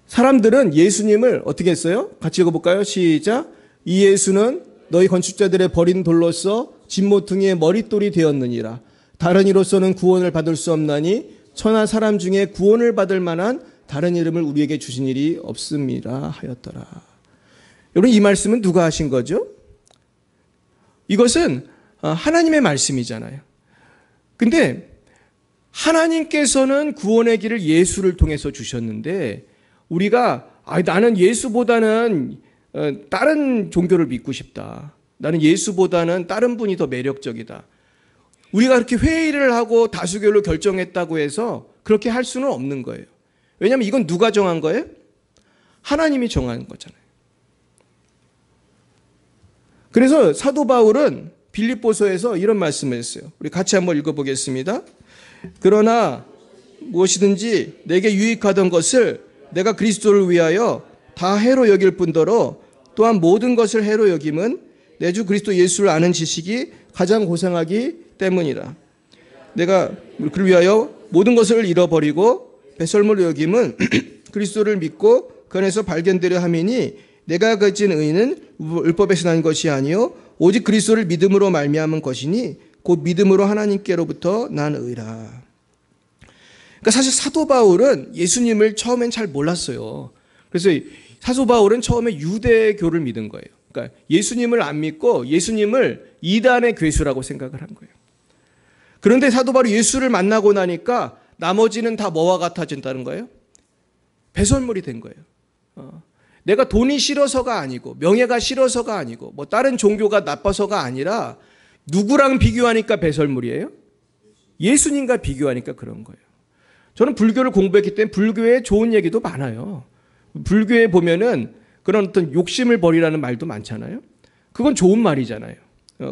사람들은 예수님을 어떻게 했어요? 같이 읽어볼까요? 시작. 이 예수는 너희 건축자들의 버린 돌로서 진모퉁이의 머릿돌이 되었느니라. 다른 이로서는 구원을 받을 수 없나니 천하 사람 중에 구원을 받을 만한 다른 이름을 우리에게 주신 일이 없음이라 하였더라. 여러분, 이 말씀은 누가 하신 거죠? 이것은 하나님의 말씀이잖아요. 근데 하나님께서는 구원의 길을 예수를 통해서 주셨는데 우리가 나는 예수보다는 다른 종교를 믿고 싶다. 나는 예수보다는 다른 분이 더 매력적이다. 우리가 그렇게 회의를 하고 다수결로 결정했다고 해서 그렇게 할 수는 없는 거예요. 왜냐하면 이건 누가 정한 거예요? 하나님이 정한 거잖아요. 그래서 사도 바울은 빌립보서에서 이런 말씀을 했어요. 우리 같이 한번 읽어보겠습니다. 그러나 무엇이든지 내게 유익하던 것을 내가 그리스도를 위하여 다 해로 여길 뿐더러 또한 모든 것을 해로 여김은 내 주 그리스도 예수를 아는 지식이 가장 고상하기 때문이라. 내가 그를 위하여 모든 것을 잃어버리고 배설물로 여김은 그리스도를 믿고 그 안에서 발견되려 함이니 내가 가진 의는 율법에서 난 것이 아니요 오직 그리스도를 믿음으로 말미암은 것이니 곧 믿음으로 하나님께로부터 난 의라. 그러니까 사실 사도 바울은 예수님을 처음엔 잘 몰랐어요. 그래서 사도 바울은 처음에 유대교를 믿은 거예요. 그러니까 예수님을 안 믿고 예수님을 이단의 괴수라고 생각을 한 거예요. 그런데 사도 바울이 예수를 만나고 나니까 나머지는 다 뭐와 같아진다는 거예요? 배설물이 된 거예요. 내가 돈이 싫어서가 아니고 명예가 싫어서가 아니고 뭐 다른 종교가 나빠서가 아니라 누구랑 비교하니까 배설물이에요? 예수님과 비교하니까 그런 거예요. 저는 불교를 공부했기 때문에 불교에 좋은 얘기도 많아요. 불교에 보면은 그런 어떤 욕심을 버리라는 말도 많잖아요. 그건 좋은 말이잖아요.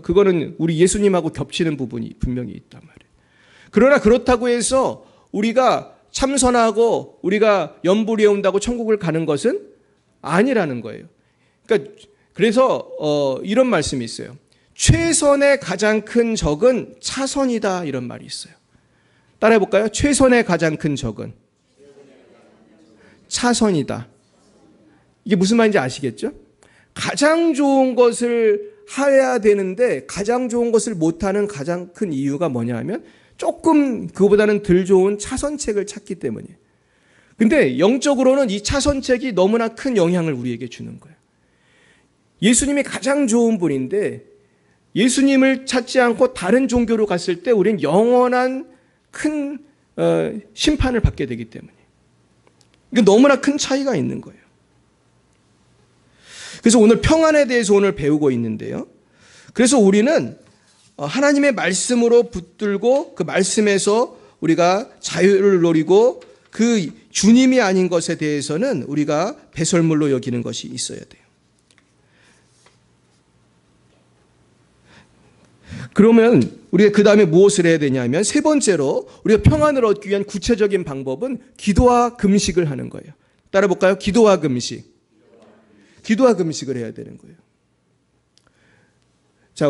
그거는 우리 예수님하고 겹치는 부분이 분명히 있단 말이에요. 그러나 그렇다고 해서 우리가 참선하고 우리가 염불이 온다고 천국을 가는 것은 아니라는 거예요. 그러니까 그래서 이런 말씀이 있어요. 최선의 가장 큰 적은 차선이다, 이런 말이 있어요. 따라해 볼까요? 최선의 가장 큰 적은 차선이다. 이게 무슨 말인지 아시겠죠? 가장 좋은 것을 해야 되는데 가장 좋은 것을 못하는 가장 큰 이유가 뭐냐 하면 조금 그거보다는 덜 좋은 차선책을 찾기 때문이에요. 근데 영적으로는 이 차선책이 너무나 큰 영향을 우리에게 주는 거예요. 예수님이 가장 좋은 분인데 예수님을 찾지 않고 다른 종교로 갔을 때 우리는 영원한 큰 심판을 받게 되기 때문에 이게 너무나 큰 차이가 있는 거예요. 그래서 오늘 평안에 대해서 오늘 배우고 있는데요. 그래서 우리는 하나님의 말씀으로 붙들고 그 말씀에서 우리가 자유를 누리고 그 주님이 아닌 것에 대해서는 우리가 배설물로 여기는 것이 있어야 돼요. 그러면 우리가 그 다음에 무엇을 해야 되냐면 세 번째로 우리가 평안을 얻기 위한 구체적인 방법은 기도와 금식을 하는 거예요. 따라 볼까요? 기도와 금식. 기도와 금식을 해야 되는 거예요. 자,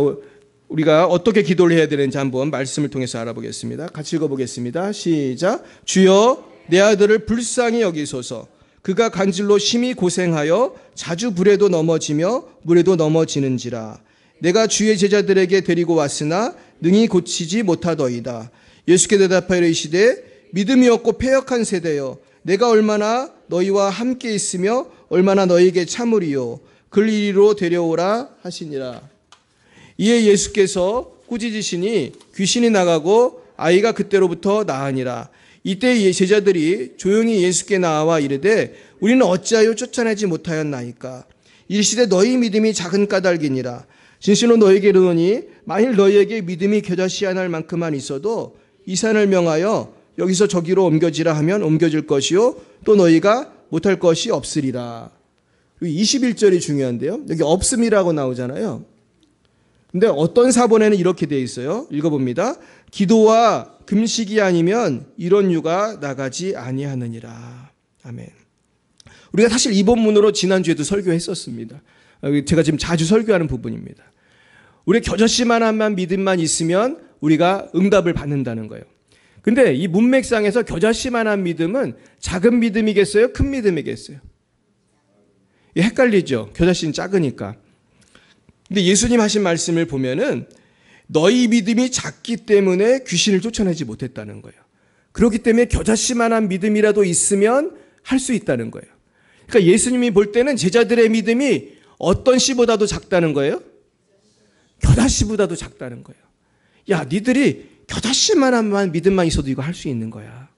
우리가 어떻게 기도를 해야 되는지 한번 말씀을 통해서 알아보겠습니다. 같이 읽어보겠습니다. 시작. 주여 내 아들을 불쌍히 여기소서. 그가 간질로 심히 고생하여 자주 불에도 넘어지며 물에도 넘어지는지라. 내가 주의 제자들에게 데리고 왔으나 능히 고치지 못하더이다. 예수께 대답하여 이르시되 믿음이 없고 패역한 세대여 내가 얼마나 너희와 함께 있으며 얼마나 너희에게 참으리요. 그를 이리로 데려오라 하시니라. 이에 예수께서 꾸짖으시니 귀신이 나가고 아이가 그때로부터 나으니라. 이때 제자들이 조용히 예수께 나와 이르되 우리는 어찌하여 쫓아내지 못하였나이까. 이르시되 너희 믿음이 작은 까닭이니라. 진실로 너희에게 이르노니 만일 너희에게 믿음이 겨자씨 하나일 만큼만 있어도 이 산을 명하여 여기서 저기로 옮겨지라 하면 옮겨질 것이요 또 너희가 못할 것이 없으리라. 21절이 중요한데요. 여기 없음이라고 나오잖아요. 근데 어떤 사본에는 이렇게 되어 있어요. 읽어봅니다. 기도와 금식이 아니면 이런 유가 나가지 아니하느니라. 아멘. 우리가 사실 이 본문으로 지난주에도 설교했었습니다. 제가 지금 자주 설교하는 부분입니다. 우리가 겨자씨만한 믿음만 있으면 우리가 응답을 받는다는 거예요. 근데 이 문맥상에서 겨자씨만한 믿음은 작은 믿음이겠어요? 큰 믿음이겠어요? 헷갈리죠? 겨자씨는 작으니까. 근데 예수님 하신 말씀을 보면은 너희 믿음이 작기 때문에 귀신을 쫓아내지 못했다는 거예요. 그렇기 때문에 겨자씨만한 믿음이라도 있으면 할 수 있다는 거예요. 그러니까 예수님이 볼 때는 제자들의 믿음이 어떤 씨보다도 작다는 거예요? 겨자씨보다도 작다는 거예요. 야, 니들이 겨자씨만한 믿음만 있어도 이거 할 수 있는 거야.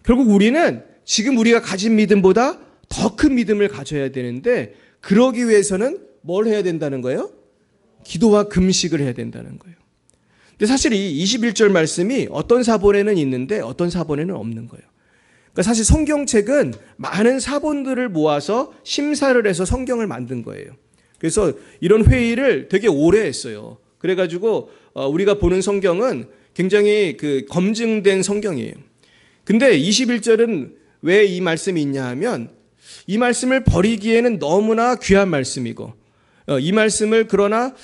결국 우리는 지금 우리가 가진 믿음보다 더 큰 믿음을 가져야 되는데, 그러기 위해서는 뭘 해야 된다는 거예요? 기도와 금식을 해야 된다는 거예요. 근데 사실 이 21절 말씀이 어떤 사본에는 있는데 어떤 사본에는 없는 거예요. 그러니까 사실 성경책은 많은 사본들을 모아서 심사를 해서 성경을 만든 거예요. 그래서 이런 회의를 되게 오래 했어요. 그래가지고 우리가 보는 성경은 굉장히 검증된 성경이에요. 근데 21절은 왜 이 말씀이 있냐 하면, 이 말씀을 버리기에는 너무나 귀한 말씀이고, 이 말씀을 그러나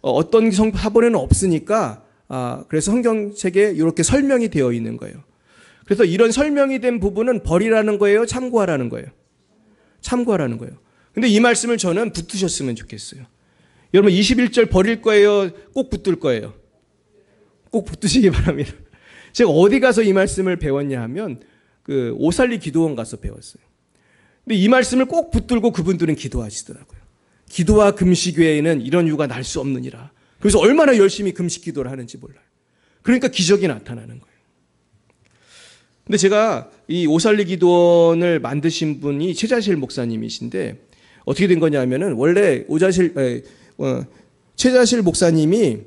어떤 사본에는 없으니까 그래서 성경책에 이렇게 설명이 되어 있는 거예요. 그래서 이런 설명이 된 부분은 버리라는 거예요? 참고하라는 거예요? 참고하라는 거예요. 근데 이 말씀을 저는 붙드셨으면 좋겠어요. 여러분 21절 버릴 거예요? 꼭 붙들 거예요? 꼭 붙드시기 바랍니다. 제가 어디 가서 이 말씀을 배웠냐 하면 오살리 기도원 가서 배웠어요. 근데 이 말씀을 꼭 붙들고 그분들은 기도하시더라고요. 기도와 금식 외에는 이런 유가 날 수 없느니라. 그래서 얼마나 열심히 금식 기도를 하는지 몰라요. 그러니까 기적이 나타나는 거예요. 근데 제가 이 오살리 기도원을 만드신 분이 최자실 목사님이신데, 어떻게 된 거냐면은 원래 최자실 목사님이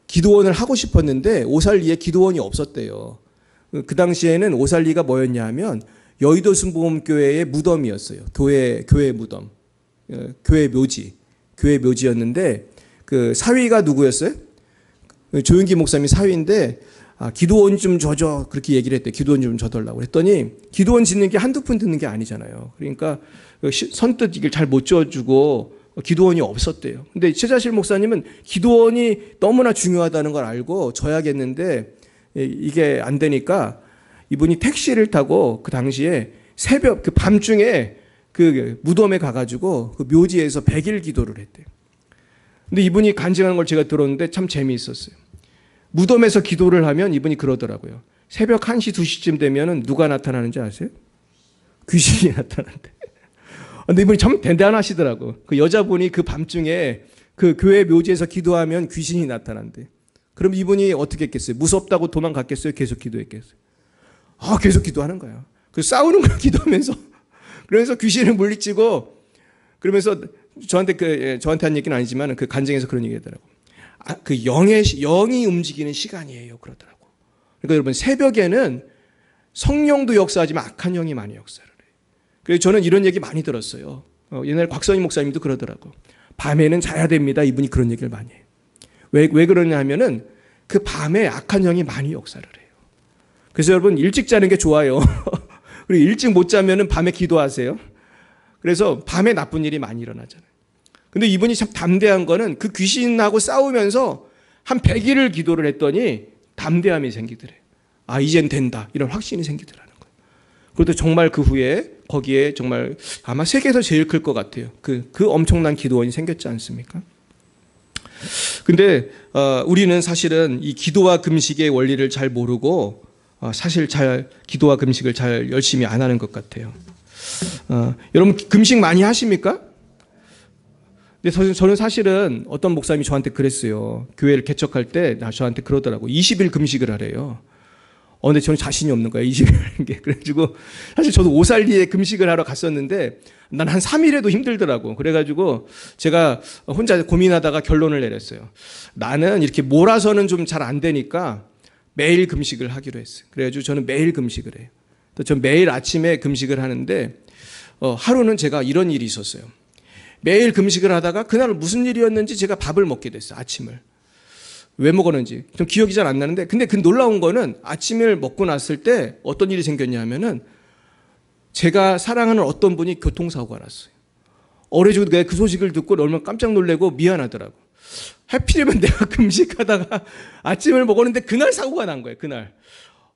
기도원을 하고 싶었는데 오살리에 기도원이 없었대요. 그 당시에는 오살리가 뭐였냐 하면 여의도 순복음교회의 무덤이었어요. 교회 무덤, 교회 묘지였는데 그 사위가 누구였어요? 조윤기 목사님이 사위인데, 기도원 좀 줘줘, 그렇게 얘기를 했대. 기도원 좀 줘달라고 했더니, 기도원 짓는 게 한두 푼 드는 게 아니잖아요. 그러니까 선뜻 이걸 잘 못 줘주고 기도원이 없었대요. 근데 최자실 목사님은 기도원이 너무나 중요하다는 걸 알고 줘야겠는데 이게 안 되니까 이분이 택시를 타고 그 당시에 새벽 밤중에 그 무덤에 가가지고 그 묘지에서 100일 기도를 했대요. 근데 이분이 간증하는 걸 제가 들었는데 참 재미있었어요. 무덤에서 기도를 하면 이분이 그러더라고요. 새벽 1시, 2시쯤 되면은 누가 나타나는지 아세요? 귀신이 나타난대. 근데 이분이 참 대단하시더라고. 그 여자분이 그 밤중에 그 교회 묘지에서 기도하면 귀신이 나타난대. 그럼 이분이 어떻게 했겠어요? 무섭다고 도망갔겠어요? 계속 기도했겠어요? 계속 기도하는 거야. 그 싸우는 거야, 기도하면서. 그러면서 귀신을 물리치고, 그러면서 저한테 한 얘기는 아니지만 그 간증에서 그런 얘기 하더라고. 영이 움직이는 시간이에요. 그러더라고. 그러니까 여러분, 새벽에는 성령도 역사하지만 악한 영이 많이 역사를 해요. 그래서 저는 이런 얘기 많이 들었어요. 옛날 곽선희 목사님도 그러더라고. 밤에는 자야 됩니다. 이분이 그런 얘기를 많이 해요. 왜 그러냐 하면은 그 밤에 악한 영이 많이 역사를 해요. 그래서 여러분, 일찍 자는 게 좋아요. 그리고 일찍 못 자면은 밤에 기도하세요. 그래서 밤에 나쁜 일이 많이 일어나잖아요. 근데 이분이 참 담대한 거는 그 귀신하고 싸우면서 한 100일을 기도를 했더니 담대함이 생기더래요. 이젠 된다. 이런 확신이 생기더라는 거예요. 그런데 정말 그 후에 거기에 정말 아마 세계에서 제일 클 것 같아요. 그 엄청난 기도원이 생겼지 않습니까? 근데 우리는 사실은 이 기도와 금식의 원리를 잘 모르고 사실 기도와 금식을 잘 열심히 안 하는 것 같아요. 여러분 금식 많이 하십니까? 근데 저는 사실은 어떤 목사님이 저한테 그랬어요. 교회를 개척할 때 저한테 그러더라고. 20일 금식을 하래요. 근데 저는 자신이 없는 거야, 20일 하는 게. 그래가지고 사실 저도 오살리에 금식을 하러 갔었는데 난 한 3일에도 힘들더라고. 그래가지고 제가 혼자 고민하다가 결론을 내렸어요. 나는 이렇게 몰아서는 좀 잘 안 되니까 매일 금식을 하기로 했어요. 그래가지고 저는 매일 금식을 해요. 전 매일 아침에 금식을 하는데 하루는 제가 이런 일이 있었어요. 매일 금식을 하다가 그날 무슨 일이었는지 제가 밥을 먹게 됐어요. 아침을. 왜 먹었는지 좀 기억이 잘 안 나는데, 근데 그 놀라운 거는 아침을 먹고 났을 때 어떤 일이 생겼냐 하면은 제가 사랑하는 어떤 분이 교통사고가 났어요. 어려지고 내가 그 소식을 듣고 얼마나 깜짝 놀래고 미안하더라고. 하필이면 내가 금식하다가 아침을 먹었는데 그날 사고가 난 거예요. 그날.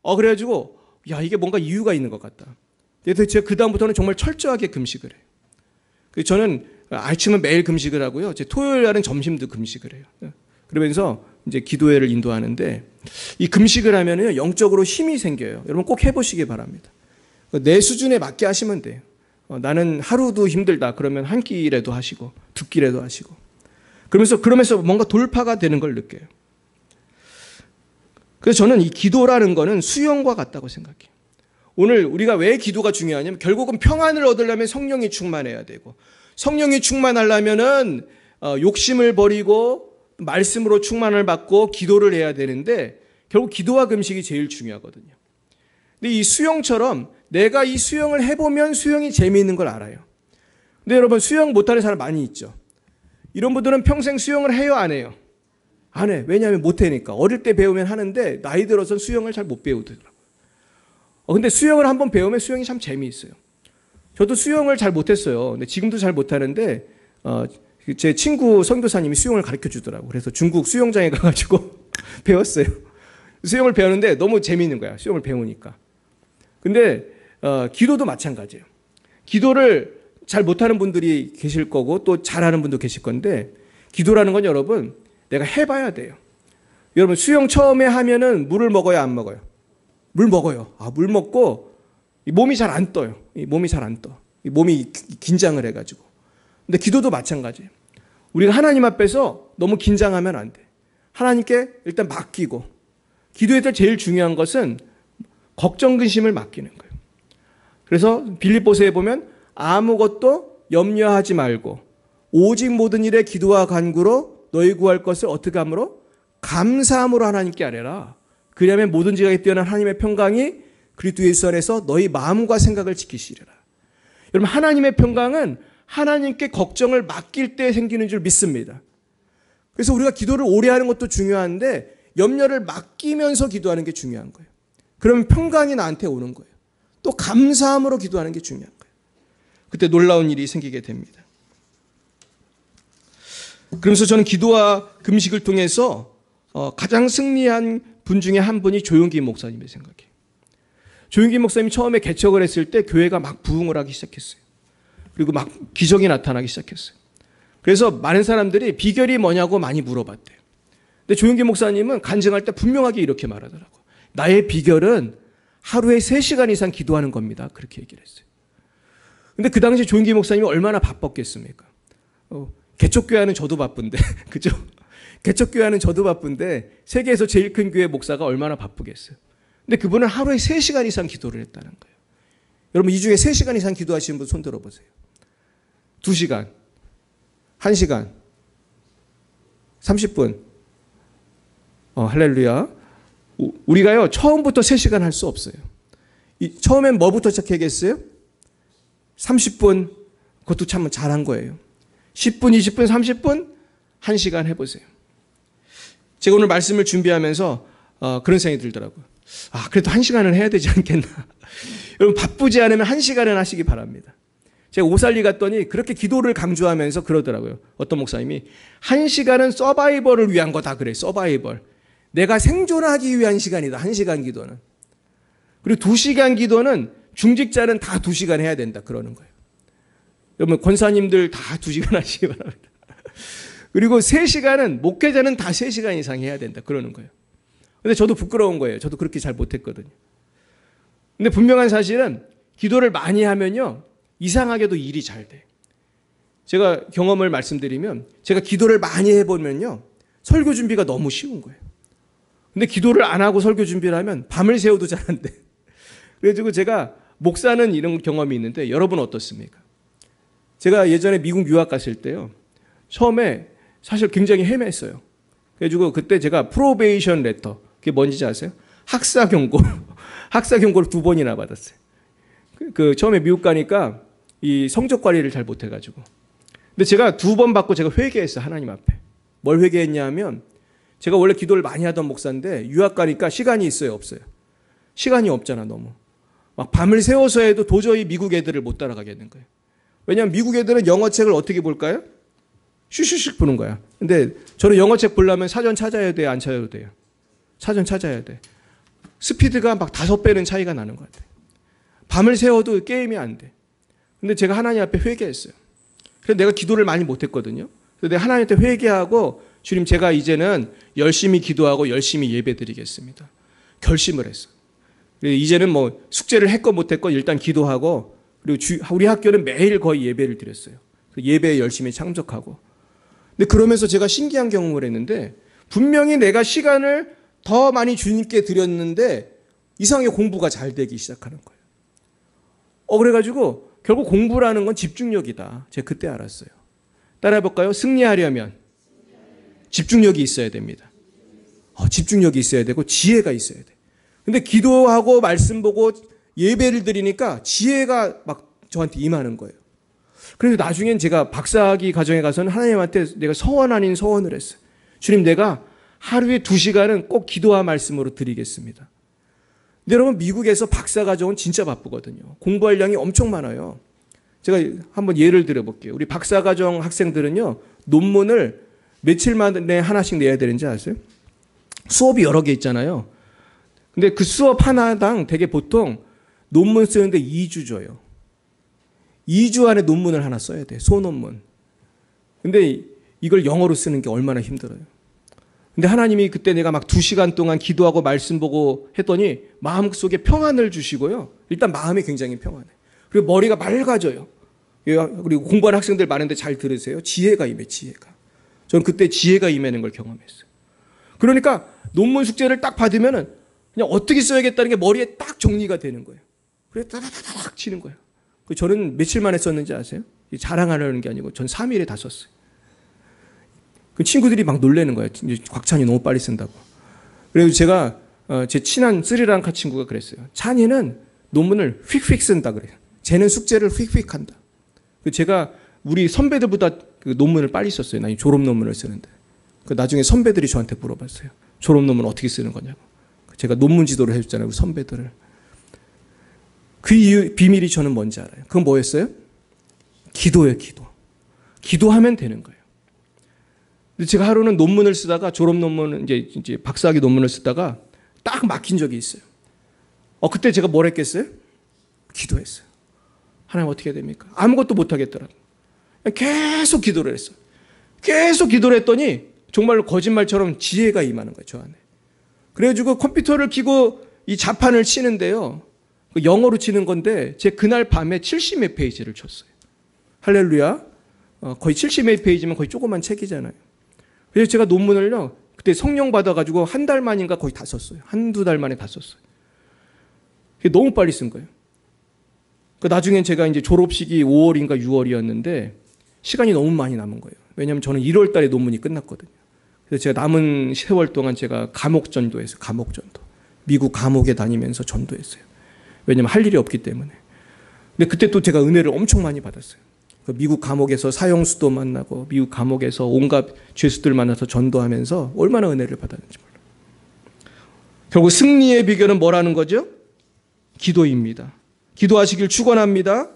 그래가지고 이게 뭔가 이유가 있는 것 같다. 그래서 제가 그 다음부터는 정말 철저하게 금식을 해요. 그래서 저는 아침은 매일 금식을 하고요. 이제 토요일 날은 점심도 금식을 해요. 그러면서 이제 기도회를 인도하는데 이 금식을 하면은 영적으로 힘이 생겨요. 여러분 꼭 해보시기 바랍니다. 내 수준에 맞게 하시면 돼요. 나는 하루도 힘들다. 그러면 한 끼라도 하시고 두 끼라도 하시고 그러면서 뭔가 돌파가 되는 걸 느껴요. 그래서 저는 이 기도라는 거는 수영과 같다고 생각해요. 오늘 우리가 왜 기도가 중요하냐면 결국은 평안을 얻으려면 성령이 충만해야 되고 성령이 충만하려면은 욕심을 버리고 말씀으로 충만을 받고 기도를 해야 되는데 결국 기도와 금식이 제일 중요하거든요. 근데 이 수영처럼 내가 이 수영을 해보면 수영이 재미있는 걸 알아요. 근데 여러분 수영 못하는 사람 많이 있죠. 이런 분들은 평생 수영을 해요, 안 해요? 안 해. 왜냐하면 못하니까. 어릴 때 배우면 하는데 나이 들어서는 수영을 잘 못 배우더라고요. 근데 수영을 한번 배우면 수영이 참 재미있어요. 저도 수영을 잘 못했어요. 근데 지금도 잘 못하는데 제 친구 선교사님이 수영을 가르쳐 주더라고요. 그래서 중국 수영장에 가가지고 배웠어요. 수영을 배우는데 너무 재미있는 거야. 수영을 배우니까. 근데 기도도 마찬가지예요. 기도를 잘 못하는 분들이 계실 거고 또 잘하는 분도 계실 건데 기도라는 건 여러분 내가 해봐야 돼요. 여러분 수영 처음에 하면은 물을 먹어요, 안 먹어요? 물 먹어요. 물 먹고 몸이 잘 안 떠요. 몸이 잘 안 떠. 몸이 긴장을 해가지고. 근데 기도도 마찬가지예요. 우리가 하나님 앞에서 너무 긴장하면 안 돼. 하나님께 일단 맡기고 기도에 때 제일 중요한 것은 걱정 근심을 맡기는 거예요. 그래서 빌립보서에 보면 아무것도 염려하지 말고 오직 모든 일에 기도와 간구로 너희 구할 것을 어떻게 함으로? 감사함으로 하나님께 아뢰라. 그리하면 모든 지각에 뛰어난 하나님의 평강이 그리스도 예수 안에서 너희 마음과 생각을 지키시리라. 여러분 하나님의 평강은 하나님께 걱정을 맡길 때 생기는 줄 믿습니다. 그래서 우리가 기도를 오래 하는 것도 중요한데 염려를 맡기면서 기도하는 게 중요한 거예요. 그러면 평강이 나한테 오는 거예요. 또 감사함으로 기도하는 게 중요한 거예요. 그때 놀라운 일이 생기게 됩니다. 그러면서 저는 기도와 금식을 통해서 가장 승리한 분 중에 한 분이 조용기 목사님을 생각해요. 조용기 목사님이 처음에 개척을 했을 때 교회가 막 부흥을 하기 시작했어요. 그리고 막 기적이 나타나기 시작했어요. 그래서 많은 사람들이 비결이 뭐냐고 많이 물어봤대요. 근데 조용기 목사님은 간증할 때 분명하게 이렇게 말하더라고요. 나의 비결은 하루에 3시간 이상 기도하는 겁니다. 그렇게 얘기를 했어요. 근데 그 당시 조용기 목사님이 얼마나 바빴겠습니까? 개척교회는 저도 바쁜데, 그죠? 개척교회는 저도 바쁜데 세계에서 제일 큰 교회 목사가 얼마나 바쁘겠어요. 근데 그분은 하루에 3시간 이상 기도를 했다는 거예요. 여러분 이 중에 3시간 이상 기도하시는 분 손 들어보세요. 2시간, 1시간, 30분. 할렐루야. 우리가요 처음부터 3시간 할 수 없어요. 처음엔 뭐부터 시작해야겠어요? 30분. 그것도 참 잘한 거예요. 10분, 20분, 30분, 1시간 해보세요. 제가 오늘 말씀을 준비하면서 그런 생각이 들더라고요. 그래도 1시간은 해야 되지 않겠나. 여러분 바쁘지 않으면 1시간은 하시기 바랍니다. 제가 오살리 갔더니 그렇게 기도를 강조하면서 그러더라고요. 어떤 목사님이 1시간은 서바이벌을 위한 거다 그래. 서바이벌. 내가 생존하기 위한 시간이다. 1시간 기도는. 그리고 2시간 기도는 중직자는 다 2시간 해야 된다. 그러는 거예요. 여러분 권사님들 다 2시간 하시기 바랍니다. 그리고 3시간은 목회자는 다 3시간 이상 해야 된다. 그러는 거예요. 근데 저도 부끄러운 거예요. 저도 그렇게 잘 못했거든요. 근데 분명한 사실은 기도를 많이 하면요. 이상하게도 일이 잘 돼. 제가 경험을 말씀드리면 제가 기도를 많이 해보면요. 설교 준비가 너무 쉬운 거예요. 근데 기도를 안 하고 설교 준비를 하면 밤을 새워도 잘 안 돼. 그래가지고 제가 목사는 이런 경험이 있는데 여러분 어떻습니까? 제가 예전에 미국 유학 갔을 때요. 처음에 사실 굉장히 헤맸어요. 그래가지고 그때 제가 프로베이션 레터, 그게 뭔지 아세요? 학사 경고. 학사 경고를 2번이나 받았어요. 처음에 미국 가니까 이 성적 관리를 잘 못해가지고. 근데 제가 2번 받고 제가 회개했어요. 하나님 앞에. 뭘 회개했냐 하면 제가 원래 기도를 많이 하던 목사인데 유학 가니까 시간이 있어요? 없어요? 시간이 없잖아 너무. 막 밤을 새워서 해도 도저히 미국 애들을 못 따라가겠는 거예요. 왜냐하면 미국 애들은 영어책을 어떻게 볼까요? 슈슈슉 보는 거야. 근데 저는 영어책 보려면 사전 찾아야 돼요? 안 찾아도 돼요? 사전 찾아야 돼. 스피드가 막 5배는 차이가 나는 것 같아요. 밤을 새워도 게임이 안 돼. 근데 제가 하나님 앞에 회개했어요. 그래서 내가 기도를 많이 못했거든요. 그래서 내가 하나님한테 회개하고 주님 제가 이제는 열심히 기도하고 열심히 예배드리겠습니다. 결심을 했어요. 이제는 뭐 숙제를 했건 못했건 일단 기도하고 그리고 우리 학교는 매일 거의 예배를 드렸어요. 예배에 열심히 참석하고. 근데 그러면서 제가 신기한 경험을 했는데 분명히 내가 시간을 더 많이 주님께 드렸는데 이상하게 공부가 잘 되기 시작하는 거예요. 그래가지고 결국 공부라는 건 집중력이다. 제가 그때 알았어요. 따라해볼까요? 승리하려면 집중력이 있어야 됩니다. 집중력이 있어야 되고 지혜가 있어야 돼. 근데 기도하고 말씀 보고 예배를 드리니까 지혜가 막 저한테 임하는 거예요. 그래서 나중엔 제가 박사학위 과정에 가서는 하나님한테 내가 서원 아닌 서원을 했어요. 주님 내가 하루에 2시간은 꼭 기도와 말씀으로 드리겠습니다. 근데 여러분 미국에서 박사과정은 진짜 바쁘거든요. 공부할 양이 엄청 많아요. 제가 한번 예를 들어볼게요. 우리 박사과정 학생들은요. 논문을 며칠 만에 하나씩 내야 되는지 아세요? 수업이 여러 개 있잖아요. 근데 그 수업 하나당 되게 보통 논문 쓰는데 2주 줘요. 2주 안에 논문을 하나 써야 돼. 소논문. 근데 이걸 영어로 쓰는 게 얼마나 힘들어요. 근데 하나님이 그때 내가 막 2시간 동안 기도하고 말씀 보고 했더니 마음속에 평안을 주시고요. 일단 마음이 굉장히 평안해. 그리고 머리가 맑아져요. 그리고 공부하는 학생들 많은데 잘 들으세요. 지혜가 임해, 지혜가. 저는 그때 지혜가 임하는 걸 경험했어요. 그러니까 논문 숙제를 딱 받으면은 그냥 어떻게 써야겠다는 게 머리에 딱 정리가 되는 거예요. 그래서 따다다닥 치는 거예요. 저는 며칠 만에 썼는지 아세요? 자랑하려는 게 아니고 전 3일에 다 썼어요. 그 친구들이 막 놀라는 거예요. 곽찬이 너무 빨리 쓴다고. 그래서 제가 제 친한 스리랑카 친구가 그랬어요. 찬이는 논문을 휙휙 쓴다 그래요. 쟤는 숙제를 휙휙 한다. 제가 우리 선배들보다 그 논문을 빨리 썼어요. 나 졸업 논문을 쓰는데. 나중에 선배들이 저한테 물어봤어요. 졸업 논문 어떻게 쓰는 거냐고. 제가 논문 지도를 해줬잖아요. 우리 선배들을. 그 이유, 비밀이 저는 뭔지 알아요. 그건 뭐였어요? 기도예요, 기도. 기도하면 되는 거예요. 제가 하루는 논문을 쓰다가 졸업 논문을 이제 박사학위 논문을 쓰다가 딱 막힌 적이 있어요. 그때 제가 뭘 했겠어요? 기도했어요. 하나님 어떻게 해야 됩니까? 아무것도 못 하겠더라고요. 계속 기도를 했어요. 계속 기도를 했더니 정말로 거짓말처럼 지혜가 임하는 거예요, 저 안에. 그래가지고 컴퓨터를 켜고 이 자판을 치는데요. 영어로 치는 건데 제 그날 밤에 70몇 페이지를 쳤어요. 할렐루야. 거의 70몇 페이지면 거의 조그만 책이잖아요. 그래서 제가 논문을요. 그때 성령 받아가지고 한 달 만인가 거의 다 썼어요. 한두 달 만에 다 썼어요. 너무 빨리 쓴 거예요. 나중엔 제가 이제 졸업식이 5월인가 6월이었는데 시간이 너무 많이 남은 거예요. 왜냐하면 저는 1월 달에 논문이 끝났거든요. 그래서 제가 남은 세월 동안 제가 감옥 전도했어요. 감옥 전도. 미국 감옥에 다니면서 전도했어요. 왜냐하면 할 일이 없기 때문에. 근데 그때 또 제가 은혜를 엄청 많이 받았어요. 미국 감옥에서 사형수도 만나고 미국 감옥에서 온갖 죄수들 만나서 전도하면서 얼마나 은혜를 받았는지 몰라요. 결국 승리의 비결은 뭐라는 거죠? 기도입니다. 기도하시길 축원합니다.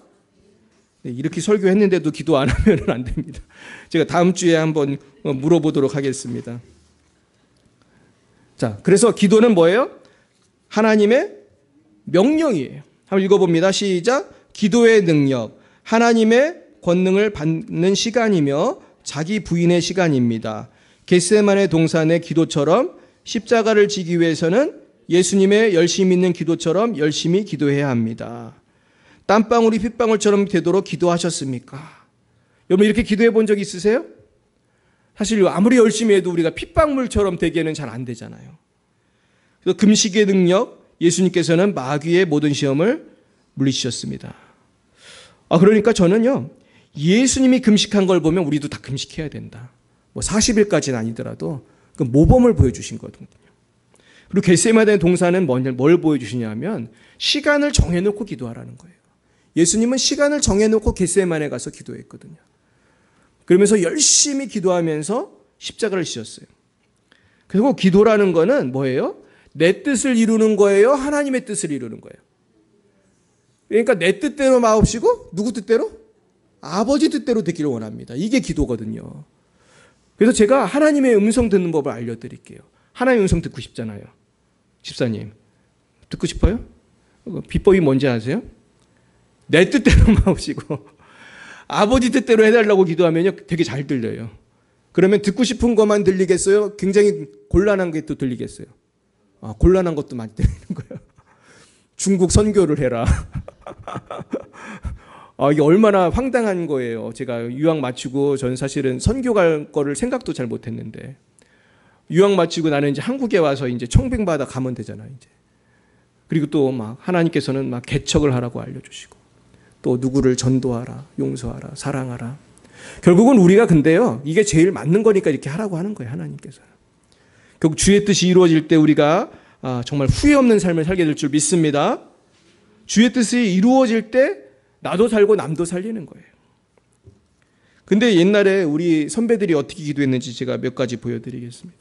네, 이렇게 설교했는데도 기도 안 하면 안 됩니다. 제가 다음 주에 한번 물어보도록 하겠습니다. 자, 그래서 기도는 뭐예요? 하나님의 명령이에요. 한번 읽어봅니다. 시작. 기도의 능력, 하나님의 권능을 받는 시간이며 자기 부인의 시간입니다. 겟세마네 동산의 기도처럼 십자가를 지기 위해서는 예수님의 열심 있는 기도처럼 열심히 기도해야 합니다. 땀방울이 핏방울처럼 되도록 기도하셨습니까? 여러분 이렇게 기도해 본 적 있으세요? 사실 아무리 열심히 해도 우리가 핏방울처럼 되기에는 잘 안 되잖아요. 그래서 금식의 능력, 예수님께서는 마귀의 모든 시험을 물리치셨습니다. 그러니까 저는요, 예수님이 금식한 걸 보면 우리도 다 금식해야 된다. 40일까지는 아니더라도 그 모범을 보여주신 거거든요. 그리고 겟세마네 동산은 뭘 보여주시냐면 시간을 정해놓고 기도하라는 거예요. 예수님은 시간을 정해놓고 겟세마네 가서 기도했거든요. 그러면서 열심히 기도하면서 십자가를 지셨어요. 그리고 기도라는 거는 뭐예요? 내 뜻을 이루는 거예요? 하나님의 뜻을 이루는 거예요? 그러니까 내 뜻대로 마옵시고 누구 뜻대로? 아버지 뜻대로 되기를 원합니다. 이게 기도거든요. 그래서 제가 하나님의 음성 듣는 법을 알려드릴게요. 하나님의 음성 듣고 싶잖아요. 집사님 듣고 싶어요? 비법이 뭔지 아세요? 내 뜻대로 마옵시고 아버지 뜻대로 해달라고 기도하면요, 되게 잘 들려요. 그러면 듣고 싶은 것만 들리겠어요? 굉장히 곤란한 게 또 들리겠어요? 곤란한 것도 많이 들리는 거예요. 중국 선교를 해라. 이게 얼마나 황당한 거예요. 제가 유학 마치고 전 사실은 선교 갈 거를 생각도 잘 못했는데, 유학 마치고 나는 이제 한국에 와서 이제 청빙받아 가면 되잖아요, 이제. 그리고 또 막 하나님께서는 막 개척을 하라고 알려주시고, 또 누구를 전도하라, 용서하라, 사랑하라. 결국은 우리가 근데요, 이게 제일 맞는 거니까 이렇게 하라고 하는 거예요, 하나님께서. 결국 주의 뜻이 이루어질 때 우리가 정말 후회 없는 삶을 살게 될 줄 믿습니다. 주의 뜻이 이루어질 때 나도 살고 남도 살리는 거예요. 근데 옛날에 우리 선배들이 어떻게 기도했는지 제가 몇 가지 보여드리겠습니다.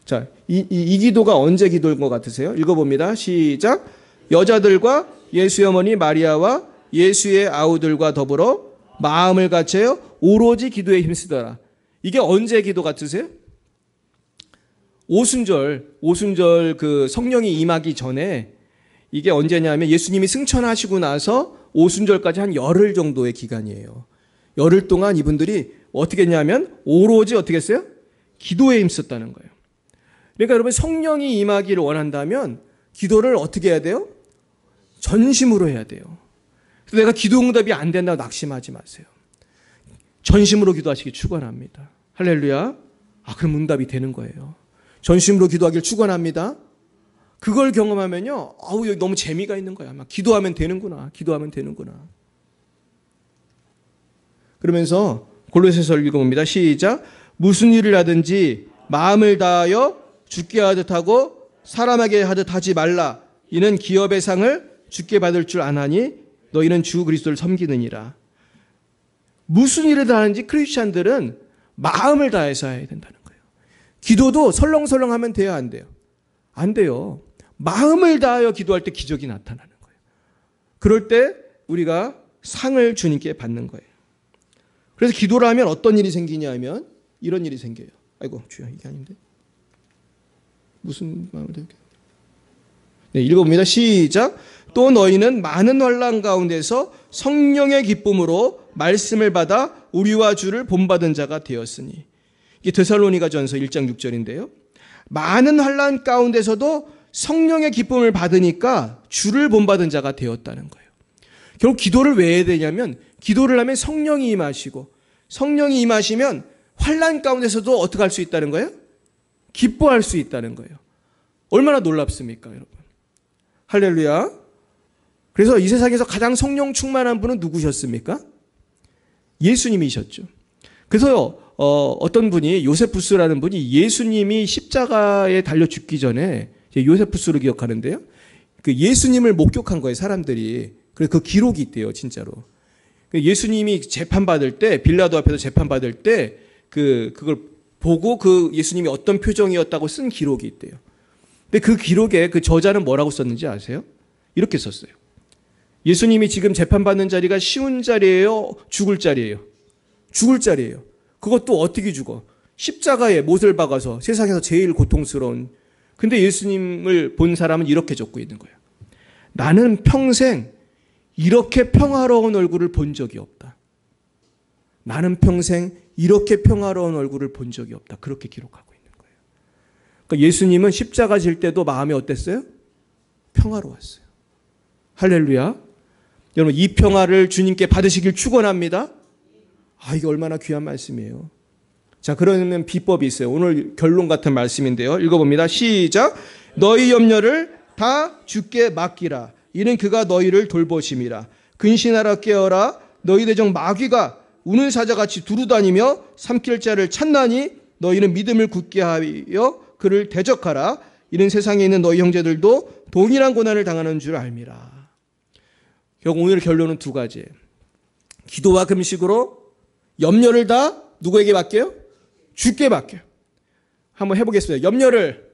자, 이 기도가 언제 기도인 것 같으세요? 읽어봅니다. 시작. 여자들과 예수의 어머니 마리아와 예수의 아우들과 더불어 마음을 갖춰요 오로지 기도에 힘쓰더라. 이게 언제 기도 같으세요? 오순절 그 성령이 임하기 전에, 이게 언제냐면 예수님이 승천하시고 나서 오순절까지 한 열흘 정도의 기간이에요. 열흘 동안 이분들이 어떻게 했냐면 오로지 어떻게 했어요? 기도에 힘썼다는 거예요. 그러니까 여러분, 성령이 임하기를 원한다면 기도를 어떻게 해야 돼요? 전심으로 해야 돼요. 그래서 내가 기도 응답이 안 된다고 낙심하지 마세요. 전심으로 기도하시기 축원합니다. 할렐루야. 그럼 응답이 되는 거예요. 전심으로 기도하길 축원합니다. 그걸 경험하면요, 여기 너무 재미가 있는 거야. 막 기도하면 되는구나. 그러면서 골로새서 읽어봅니다. 시작. 무슨 일을 하든지 마음을 다하여 주께 하듯 하고 사람에게 하듯 하지 말라. 이는 기업의 상을 주께 받을 줄 아나니 너희는 주 그리스도를 섬기느니라. 무슨 일을 하는지 크리스찬들은 마음을 다해서 해야 된다는 거예요. 기도도 설렁설렁 하면 돼요, 안 돼요? 안 돼요. 마음을 다하여 기도할 때 기적이 나타나는 거예요. 그럴 때 우리가 상을 주님께 받는 거예요. 그래서 기도를 하면 어떤 일이 생기냐 하면 이런 일이 생겨요. 아이고, 주여, 이게 아닌데. 무슨 마음을 다해? 네, 읽어봅니다. 시작. 또 너희는 많은 환난 가운데서 성령의 기쁨으로 말씀을 받아 우리와 주를 본받은 자가 되었으니. 이게 데살로니가전서 1장 6절인데요. 많은 환난 가운데서도 성령의 기쁨을 받으니까 주를 본받은 자가 되었다는 거예요. 결국 기도를 왜 해야 되냐면, 기도를 하면 성령이 임하시고, 성령이 임하시면 환난 가운데서도 어떻게 할 수 있다는 거예요? 기뻐할 수 있다는 거예요. 얼마나 놀랍습니까, 여러분? 할렐루야. 그래서 이 세상에서 가장 성령 충만한 분은 누구셨습니까? 예수님이셨죠. 그래서 어떤 분이, 요세푸스라는 분이 예수님이 십자가에 달려 죽기 전에, 요세푸스로 기억하는데요, 그 예수님을 목격한 거예요, 사람들이. 그래서 그 기록이 있대요, 진짜로. 예수님이 재판받을 때, 빌라도 앞에서 재판받을 때 그걸 보고 그 예수님이 어떤 표정이었다고 쓴 기록이 있대요. 근데 그 기록에 그 저자는 뭐라고 썼는지 아세요? 이렇게 썼어요. 예수님이 지금 재판받는 자리가 쉬운 자리예요? 죽을 자리예요? 죽을 자리예요. 그것도 어떻게 죽어? 십자가에 못을 박아서, 세상에서 제일 고통스러운. 근데 예수님을 본 사람은 이렇게 적고 있는 거예요. 나는 평생 이렇게 평화로운 얼굴을 본 적이 없다. 나는 평생 이렇게 평화로운 얼굴을 본 적이 없다. 그렇게 기록하고 있는 거예요. 그러니까 예수님은 십자가 질 때도 마음이 어땠어요? 평화로웠어요. 할렐루야. 여러분, 이 평화를 주님께 받으시길 축원합니다. 이게 얼마나 귀한 말씀이에요. 자, 그러면 비법이 있어요. 오늘 결론 같은 말씀인데요. 읽어봅니다. 시작. 너희 염려를 다 주께 맡기라. 이는 그가 너희를 돌보심이라. 근신하라, 깨어라. 너희 대적 마귀가 우는 사자같이 두루다니며 삼킬 자를 찾나니 너희는 믿음을 굳게 하여 그를 대적하라. 이는 세상에 있는 너희 형제들도 동일한 고난을 당하는 줄 알미라. 결국 오늘의 결론은 두 가지예요. 기도와 금식으로 염려를 다 누구에게 맡겨요? 주께 맡겨요. 한번 해보겠습니다. 염려를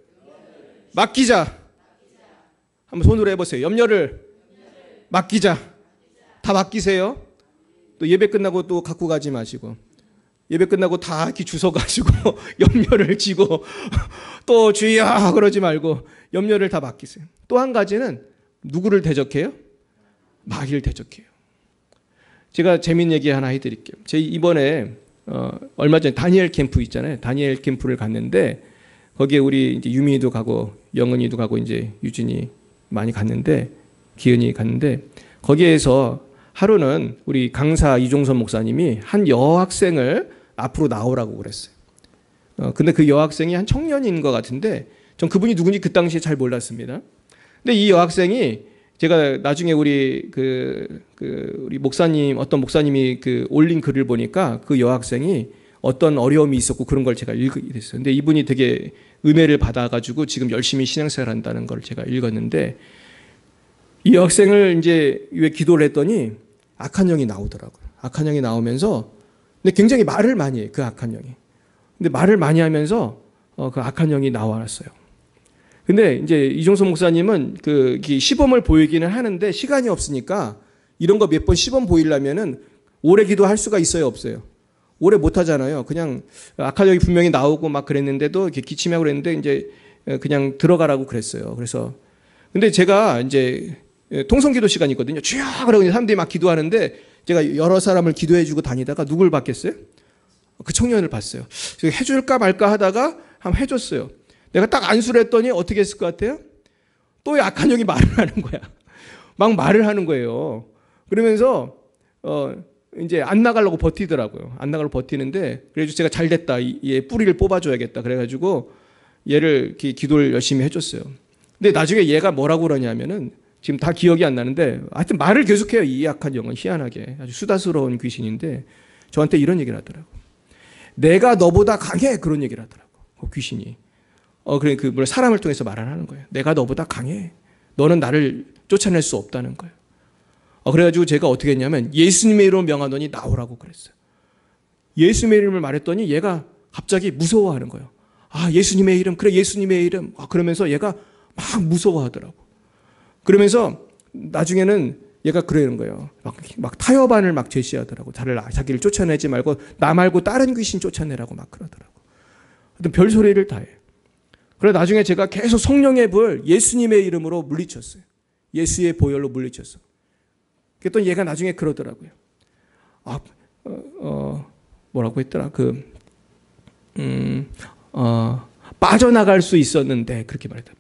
맡기자. 한번 손으로 해보세요. 염려를 맡기자. 다 맡기세요. 또 예배 끝나고 또 갖고 가지 마시고, 예배 끝나고 다 이렇게 주워가지고 염려를 지고 또 주여 그러지 말고 염려를 다 맡기세요. 또 한 가지는 누구를 대적해요? 마귀를 대적해요. 제가 재미있는 얘기 하나 해드릴게요. 제 이번에 얼마 전에 다니엘 캠프 있잖아요. 다니엘 캠프를 갔는데 거기에 우리 이제 유민이도 가고 영은이도 가고 이제 유진이 많이 갔는데 기은이 갔는데 거기에서 하루는 우리 강사 이종선 목사님이 한 여학생을 앞으로 나오라고 그랬어요. 근데 그 여학생이 한 청년인 것 같은데 전 그분이 누군지 그 당시에 잘 몰랐습니다. 근데 이 여학생이 제가 나중에 우리 우리 목사님 어떤 목사님이 올린 글을 보니까 그 여학생이 어떤 어려움이 있었고 그런 걸 제가 읽게 됐어요. 근데 이분이 되게 은혜를 받아가지고 지금 열심히 신앙생활 한다는 걸 제가 읽었는데 이 여학생을 이제 왜 기도를 했더니 악한 영이 나오더라고요. 악한 영이 나오면서 근데 굉장히 말을 많이 해요. 그 악한 영이. 근데 말을 많이 하면서 그 악한 영이 나왔어요. 근데 이제 이종선 목사님은 시범을 보이기는 하는데 시간이 없으니까 이런 거 몇 번 시범 보이려면은 오래 기도할 수가 있어요, 없어요? 오래 못 하잖아요. 그냥 악한 영이 분명히 나오고 막 그랬는데도 이렇게 기침하고 그랬는데 이제 그냥 들어가라고 그랬어요. 그래서 근데 제가 이제 통성기도 시간이 있거든요. 주여! 그러고 사람들이 막 기도하는데 제가 여러 사람을 기도해주고 다니다가 누굴 봤겠어요? 그 청년을 봤어요. 해줄까 말까 하다가 한번 해줬어요. 내가 딱 안수를 했더니 어떻게 했을 것 같아요? 또 약한 영이 말을 하는 거야. 막 말을 하는 거예요. 그러면서 이제 안 나가려고 버티더라고요. 안 나가려고 버티는데 그래서 제가 잘 됐다. 얘 뿌리를 뽑아줘야겠다. 그래가지고 얘를 기도를 열심히 해줬어요. 근데 나중에 얘가 뭐라고 그러냐면은 지금 다 기억이 안 나는데 하여튼 말을 계속해요. 이 약한 영은 희한하게 아주 수다스러운 귀신인데 저한테 이런 얘기를 하더라고. 내가 너보다 강해 그런 얘기를 하더라고. 그 귀신이. 그래 물론 사람을 통해서 말을 하는 거예요. 내가 너보다 강해. 너는 나를 쫓아낼 수 없다는 거예요. 그래가지고 제가 어떻게 했냐면 예수님의 이름으로 명하노니 나오라고 그랬어요. 예수님의 이름을 말했더니 얘가 갑자기 무서워하는 거예요. 아 예수님의 이름 그래 예수님의 이름. 그러면서 얘가 막 무서워하더라고. 그러면서 나중에는 얘가 그러는 거예요. 막 타협안을 막 제시하더라고. 자기를 쫓아내지 말고 나 말고 다른 귀신 쫓아내라고 막 그러더라고. 하여튼 별소리를 다 해요. 그래 나중에 제가 계속 성령의 불 예수님의 이름으로 물리쳤어요. 예수의 보혈로 물리쳤어. 그랬더니 얘가 나중에 그러더라고요. 뭐라고 했더라? 빠져나갈 수 있었는데 그렇게 말했다.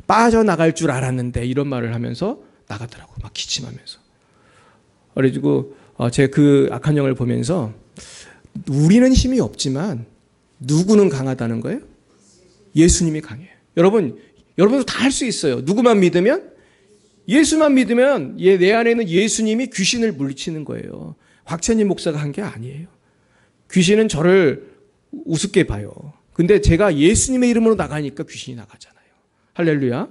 빠져나갈 줄 알았는데 이런 말을 하면서 나가더라고. 막 기침하면서. 그래가지고 제가 그 악한 영을 보면서 우리는 힘이 없지만 누구는 강하다는 거예요? 예수님이 강해요. 여러분도 다 할 수 있어요. 누구만 믿으면? 예수만 믿으면 내 안에는 예수님이 귀신을 물리치는 거예요. 곽찬님 목사가 한 게 아니에요. 귀신은 저를 우습게 봐요. 근데 제가 예수님의 이름으로 나가니까 귀신이 나가잖아요. 할렐루야.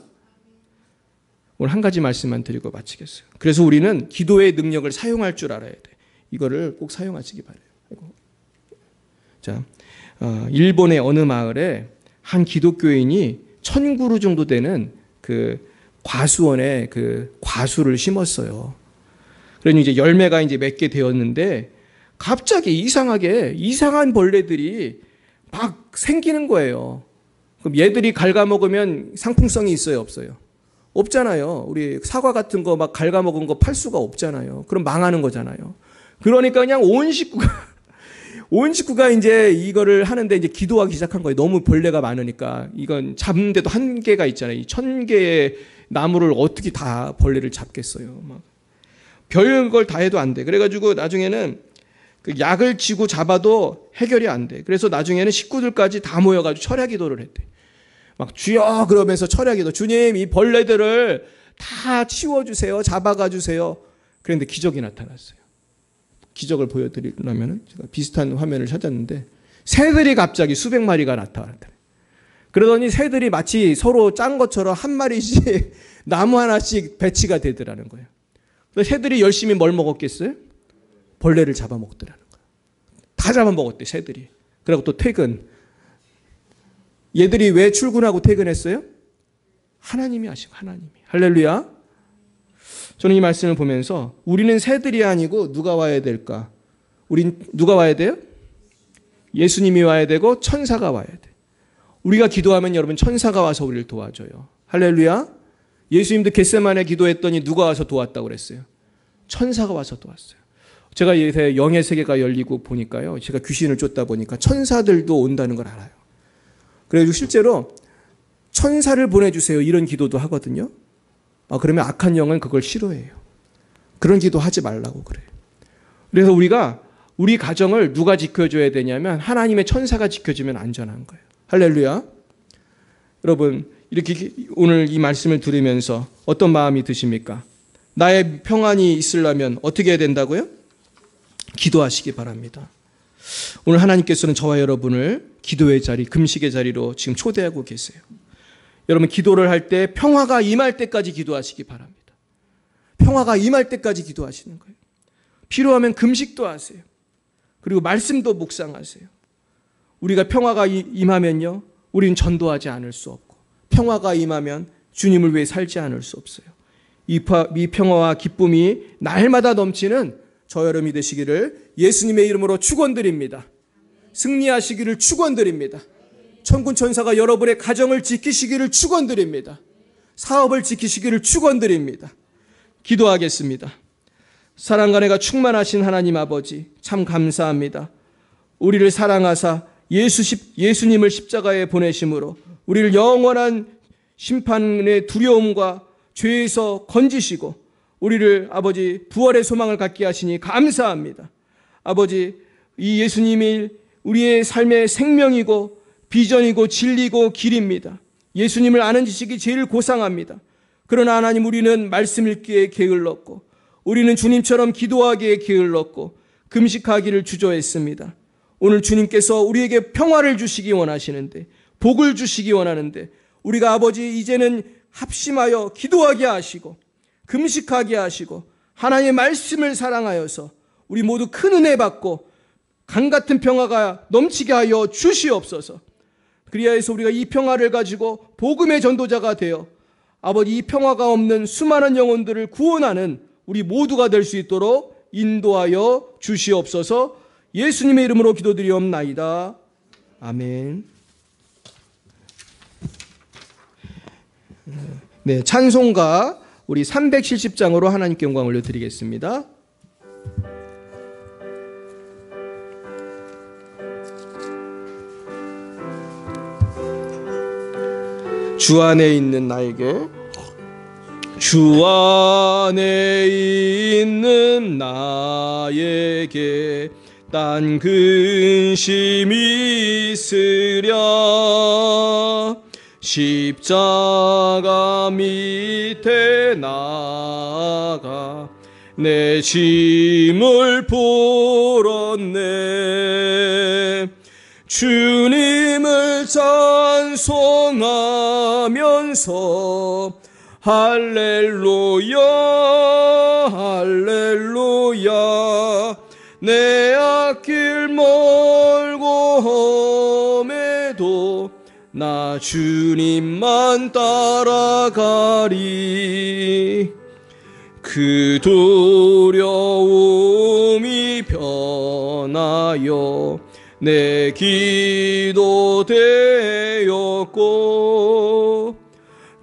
오늘 한 가지 말씀만 드리고 마치겠어요. 그래서 우리는 기도의 능력을 사용할 줄 알아야 돼. 이거를 꼭 사용하시기 바라요. 자, 일본의 어느 마을에 한 기독교인이 1000그루 정도 되는 과수원에 과수를 심었어요. 그러니 이제 열매가 이제 맺게 되었는데 갑자기 이상한 벌레들이 막 생기는 거예요. 그럼 얘들이 갉아먹으면 상품성이 있어요, 없어요? 없잖아요. 우리 사과 같은 거 막 갉아먹은 거 팔 수가 없잖아요. 그럼 망하는 거잖아요. 그러니까 그냥 온 식구가 이제 이거를 하는데 이제 기도하기 시작한 거예요. 너무 벌레가 많으니까. 이건 잡는데도 한계가 있잖아요. 1000개의 나무를 어떻게 다 벌레를 잡겠어요. 막 별걸 다 해도 안 돼. 그래가지고 나중에는 약을 치고 잡아도 해결이 안 돼. 그래서 나중에는 식구들까지 다 모여가지고 철야 기도를 했대. 막 주여 그러면서 철야 기도. 주님 이 벌레들을 다 치워주세요. 잡아가 주세요. 그런데 기적이 나타났어요. 기적을 보여드리려면 제가 비슷한 화면을 찾았는데 새들이 갑자기 수백 마리가 나타났다. 그러더니 새들이 마치 서로 짠 것처럼 한 마리씩 나무 하나씩 배치가 되더라는 거예요. 새들이 열심히 뭘 먹었겠어요? 벌레를 잡아먹더라는 거예요. 다 잡아먹었대 새들이. 그리고 또 퇴근. 얘들이 왜 출근하고 퇴근했어요? 하나님이 하시고 하나님이. 할렐루야. 저는 이 말씀을 보면서 우리는 새들이 아니고 누가 와야 될까? 우린 누가 와야 돼요? 예수님이 와야 되고 천사가 와야 돼. 우리가 기도하면 여러분 천사가 와서 우리를 도와줘요. 할렐루야. 예수님도 겟세마네 기도했더니 누가 와서 도왔다고 그랬어요? 천사가 와서 도왔어요. 제가 요새 영의 세계가 열리고 보니까요, 제가 귀신을 쫓다 보니까 천사들도 온다는 걸 알아요. 그래서 실제로 천사를 보내주세요 이런 기도도 하거든요. 그러면 악한 영은 그걸 싫어해요. 그런 기도 하지 말라고 그래요. 그래서 우리가 우리 가정을 누가 지켜줘야 되냐면 하나님의 천사가 지켜주면 안전한 거예요. 할렐루야. 여러분, 이렇게 오늘 이 말씀을 들으면서 어떤 마음이 드십니까? 나의 평안이 있으려면 어떻게 해야 된다고요? 기도하시기 바랍니다. 오늘 하나님께서는 저와 여러분을 기도의 자리, 금식의 자리로 지금 초대하고 계세요. 여러분, 기도를 할 때 평화가 임할 때까지 기도하시기 바랍니다. 평화가 임할 때까지 기도하시는 거예요. 필요하면 금식도 하세요. 그리고 말씀도 묵상하세요. 우리가 평화가 임하면요, 우리는 전도하지 않을 수 없고, 평화가 임하면 주님을 위해 살지 않을 수 없어요. 이 평화와 기쁨이 날마다 넘치는 저 여러분이 되시기를 예수님의 이름으로 축원드립니다. 승리하시기를 축원드립니다. 천군 천사가 여러분의 가정을 지키시기를 축원드립니다. 사업을 지키시기를 축원드립니다. 기도하겠습니다. 사랑과 은혜가 충만하신 하나님 아버지, 참 감사합니다. 우리를 사랑하사 예수님을 십자가에 보내심으로 우리를 영원한 심판의 두려움과 죄에서 건지시고 우리를 아버지 부활의 소망을 갖게 하시니 감사합니다. 아버지, 이 예수님이 우리의 삶의 생명이고 비전이고 진리고 길입니다. 예수님을 아는 지식이 제일 고상합니다. 그러나 하나님, 우리는 말씀 읽기에 게을렀고, 우리는 주님처럼 기도하기에 게을렀고, 금식하기를 주저했습니다. 오늘 주님께서 우리에게 평화를 주시기 원하시는데, 복을 주시기 원하는데, 우리가 아버지 이제는 합심하여 기도하게 하시고 금식하게 하시고 하나님의 말씀을 사랑하여서 우리 모두 큰 은혜 받고 강같은 평화가 넘치게 하여 주시옵소서. 그리하여서 우리가 이 평화를 가지고 복음의 전도자가 되어 아버지 이 평화가 없는 수많은 영혼들을 구원하는 우리 모두가 될 수 있도록 인도하여 주시옵소서. 예수님의 이름으로 기도드리옵나이다. 아멘. 네, 찬송가 우리 370장으로 하나님께 영광 올려드리겠습니다. 주 안에 있는 나에게, 주 안에 있는 나에게 딴 근심이 있으랴. 십자가 밑에 나가 내 짐을 풀었네. 주님을 찬송하면서 할렐루야 할렐루야. 내 앞길 멀고 험해도 나 주님만 따라가리. 그 두려움이 변하여 내 기도 되었고,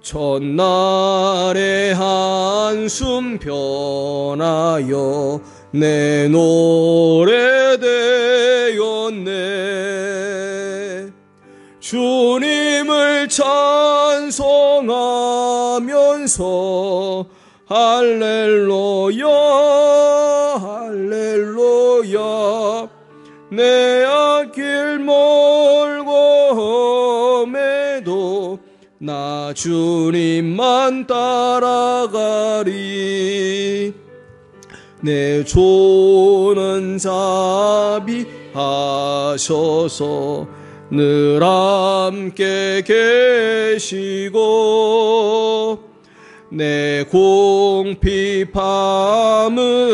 첫날의 한숨 변하여 내 노래 되었네. 주님을 찬송하면서 할렐루야 할렐루야. 내 앞길 멀고 험해도 나 주님만 따라가리. 내 조는 자비하셔서 늘 함께 계시고, 내 공핍함을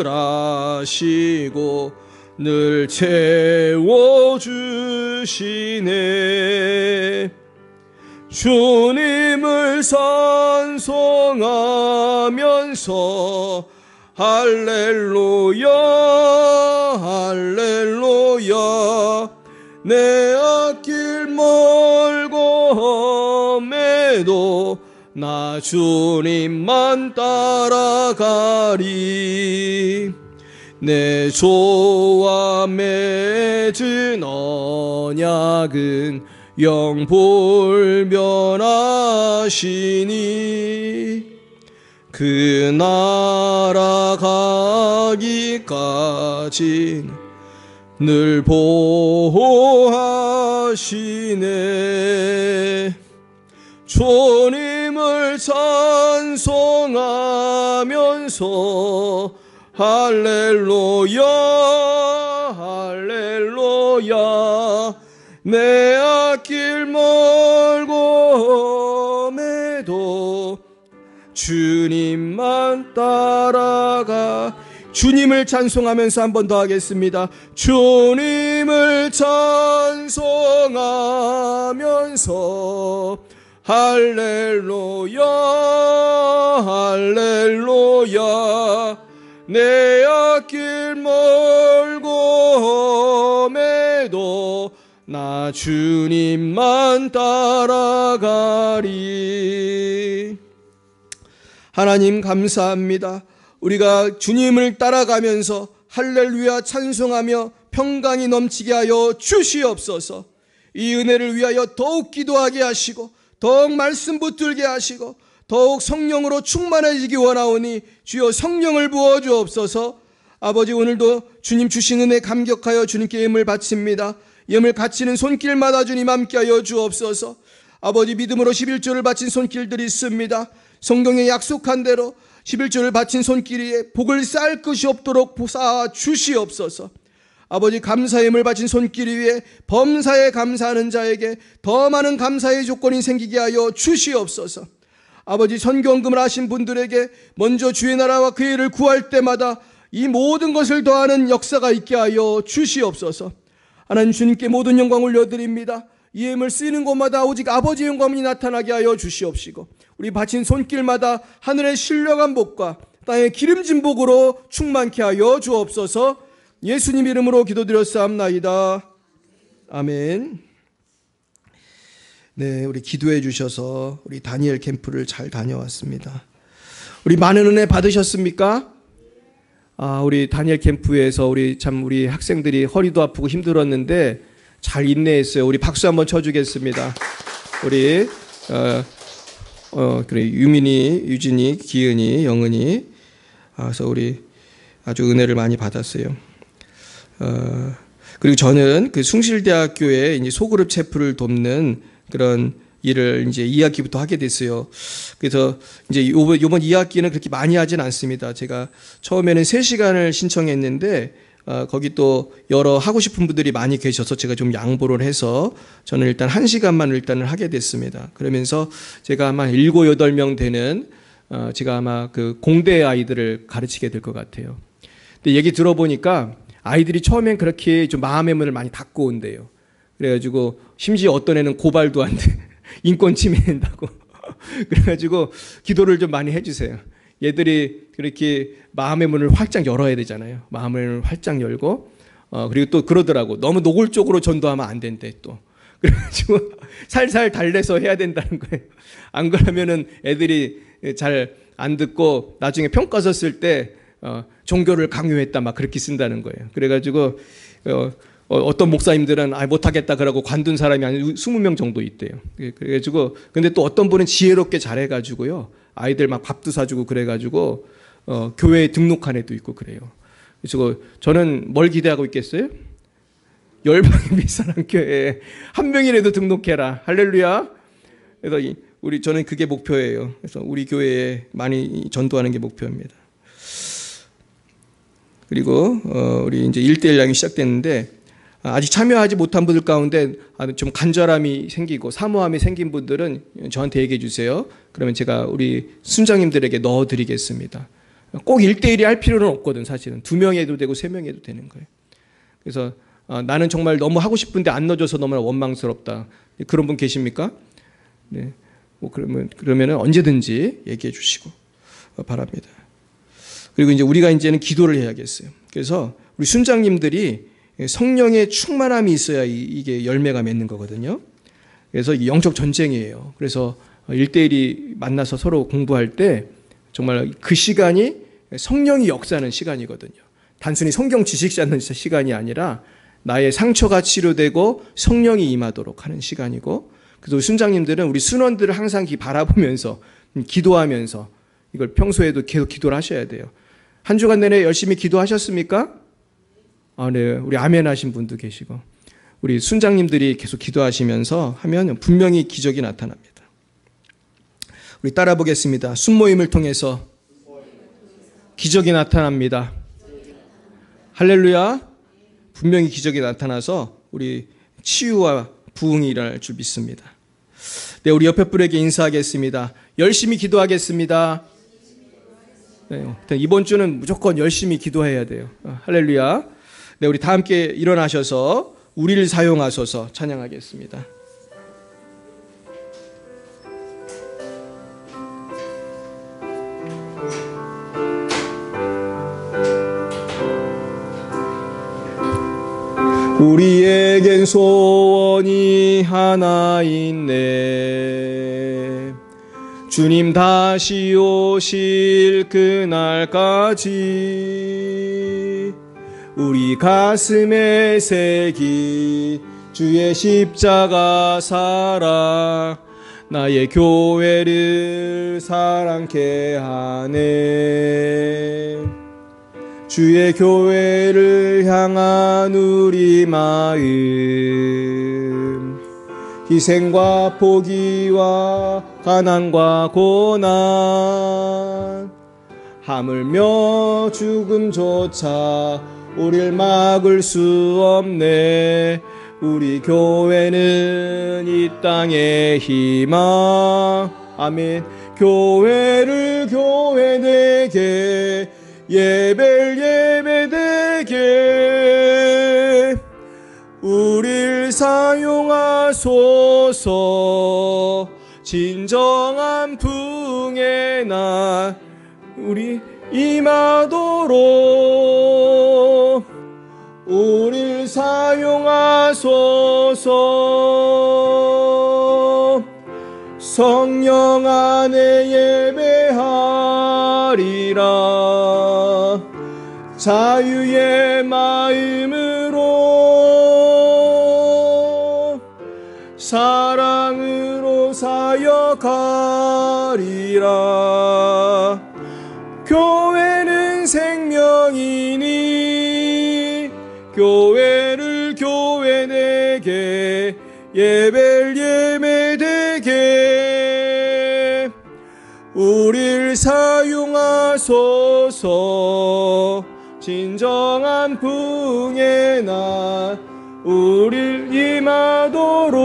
아시고 늘 채워주시네. 주님을 찬송하면서 할렐루야 할렐루야. 내 앞길 멀고 험해도 나 주님만 따라가리. 내 조와 맺은 언약은 영불변하시니 그 나라 가기까지 늘 보호하시네. 주님을 찬송하면서 할렐루야 할렐루야 내 앞길 멀고 매도 주님만 따라가. 주님을 찬송하면서 한 번 더 하겠습니다. 주님을 찬송하면서 할렐루야 할렐루야 내 앞길 멀고 매도 나 주님만 따라가리. 하나님 감사합니다. 우리가 주님을 따라가면서 할렐루야 찬송하며 평강이 넘치게 하여 주시옵소서. 이 은혜를 위하여 더욱 기도하게 하시고 더욱 말씀 붙들게 하시고 더욱 성령으로 충만해지기 원하오니 주여 성령을 부어주옵소서. 아버지, 오늘도 주님 주신 은혜 감격하여 주님께 예물 바칩니다. 예물 갇히는 손길마다 주님 함께하여 주옵소서. 아버지, 믿음으로 11조를 바친 손길들이 있습니다. 성경에 약속한 대로 11조를 바친 손길 위에 복을 쌓을 것이 없도록 쌓아 주시옵소서. 아버지, 감사의 예물 바친 손길 위에 범사에 감사하는 자에게 더 많은 감사의 조건이 생기게 하여 주시옵소서. 아버지, 선교헌금을 하신 분들에게 먼저 주의 나라와 그의 일을 구할 때마다 이 모든 것을 더하는 역사가 있게 하여 주시옵소서. 하나님, 주님께 모든 영광 올려드립니다. 이 예물 쓰이는 곳마다 오직 아버지의 영광이 나타나게 하여 주시옵시고 우리 바친 손길마다 하늘의 신령한 복과 땅의 기름진 복으로 충만케 하여 주옵소서. 예수님 이름으로 기도드렸사옵나이다. 아멘. 네, 우리 기도해 주셔서 우리 다니엘 캠프를 잘 다녀왔습니다. 우리 많은 은혜 받으셨습니까? 우리 다니엘 캠프에서 우리 학생들이 허리도 아프고 힘들었는데 잘 인내했어요. 우리 박수 한번 쳐주겠습니다. 우리 그래, 유민이, 유진이, 기은이, 영은이. 그래서 우리 아주 은혜를 많이 받았어요. 그리고 저는 그 숭실대학교에 이제 소그룹 체프를 돕는 그런 일을 이제 2학기부터 하게 됐어요. 그래서 이제 이번 2학기는 그렇게 많이 하진 않습니다. 제가 처음에는 3시간을 신청했는데 거기 또 여러 하고 싶은 분들이 많이 계셔서 제가 좀 양보를 해서 저는 일단 1시간만 일단을 하게 됐습니다. 그러면서 제가 아마 7, 8명 되는 제가 아마 그 공대 아이들을 가르치게 될 것 같아요. 근데 얘기 들어보니까 아이들이 처음엔 그렇게 좀 마음의 문을 많이 닫고 온대요. 그래가지고 심지어 어떤 애는 고발도 안 돼. 인권 침해된다고. 그래가지고 기도를 좀 많이 해주세요. 얘들이 그렇게 마음의 문을 활짝 열어야 되잖아요. 마음의 문을 활짝 열고 그리고 또 그러더라고. 너무 노골적으로 전도하면 안 된대 또. 그래가지고 살살 달래서 해야 된다는 거예요. 안 그러면은 애들이 잘 안 듣고 나중에 평가서 쓸 때 종교를 강요했다 막 그렇게 쓴다는 거예요. 그래가지고 어떤 목사님들은 못하겠다 그러고 관둔 사람이 한 20명 정도 있대요. 그래가지고 근데 또 어떤 분은 지혜롭게 잘해가지고요. 아이들 막 밥도 사주고 그래가지고 교회에 등록한 애도 있고 그래요. 그래서 저는 뭘 기대하고 있겠어요? 열방의 빛사랑 교회에 한 명이라도 등록해라. 할렐루야. 그래서 저는 그게 목표예요. 그래서 우리 교회에 많이 전도하는 게 목표입니다. 그리고 우리 이제 1:1 양이 시작됐는데 아직 참여하지 못한 분들 가운데 좀 간절함이 생기고 사모함이 생긴 분들은 저한테 얘기해 주세요. 그러면 제가 우리 순장님들에게 넣어드리겠습니다. 꼭 1:1이 할 필요는 없거든. 사실은 2명이 해도 되고 3명이 해도 되는 거예요. 그래서 나는 정말 너무 하고 싶은데 안 넣어줘서 너무나 원망스럽다. 그런 분 계십니까? 네. 그러면은 언제든지 얘기해 주시고 바랍니다. 그리고 이제 우리가 이제는 기도를 해야겠어요. 그래서 우리 순장님들이 성령의 충만함이 있어야 이게 열매가 맺는 거거든요. 그래서 영적 전쟁이에요. 그래서 1:1이 만나서 서로 공부할 때 정말 그 시간이 성령이 역사하는 시간이거든요. 단순히 성경 지식 쌓는 시간이 아니라 나의 상처가 치료되고 성령이 임하도록 하는 시간이고, 그래서 순장님들은 우리 순원들을 항상 바라보면서 기도하면서 이걸 평소에도 계속 기도를 하셔야 돼요. 한 주간 내내 열심히 기도하셨습니까? 네. 우리 아멘 하신 분도 계시고, 우리 순장님들이 계속 기도하시면서 하면 분명히 기적이 나타납니다. 우리 따라 보겠습니다. 순모임을 통해서 기적이 나타납니다. 할렐루야. 분명히 기적이 나타나서 우리 치유와 부흥이 일어날 줄 믿습니다. 네, 우리 옆에 분에게 인사하겠습니다. 열심히 기도하겠습니다. 네, 이번 주는 무조건 열심히 기도해야 돼요. 할렐루야. 네, 우리 다 함께 일어나셔서 우리를 사용하소서 찬양하겠습니다. 우리에겐 소원이 하나 있네. 주님 다시 오실 그날까지 우리 가슴에 새긴 주의 십자가 사랑, 나의 교회를 사랑케 하네. 주의 교회를 향한 우리 마음, 희생과 포기와 가난과 고난, 하물며 죽음조차 우릴 막을 수 없네. 우리 교회는 이 땅의 희망. 아멘. 교회를 교회되게, 예배를 예배되게 우릴 사용하소서. 진정한 부흥의 날 우리 임하도록 우릴 사용하소서. 성령 안에 예배하리라. 자유의 마음으로 사랑으로 사역하리라. 교회는 생명이니 교회를 교회되게, 예배를 예배되게 우릴 사용하소서. 진정한 부흥의 날 우릴 임하도록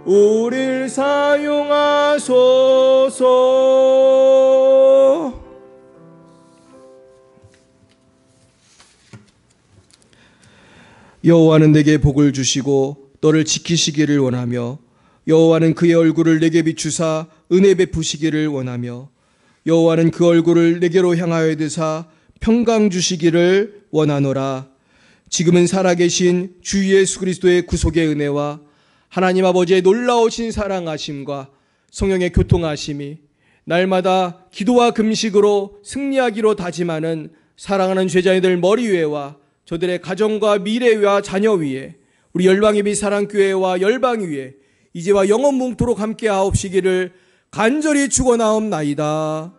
우릴 사용하소서. 여호와는 내게 복을 주시고 너를 지키시기를 원하며, 여호와는 그의 얼굴을 내게 비추사 은혜 베푸시기를 원하며, 여호와는 그 얼굴을 내게로 향하여 드사 평강 주시기를 원하노라. 지금은 살아계신 주 예수 그리스도의 구속의 은혜와 하나님 아버지의 놀라우신 사랑하심과 성령의 교통하심이 날마다 기도와 금식으로 승리하기로 다짐하는 사랑하는 제자들 머리 위에와 저들의 가정과 미래와 자녀 위에, 우리 열방예비 사랑교회와 열방 위에 이제와 영원 뭉토록 함께 하옵시기를 간절히 축원하옵나이다.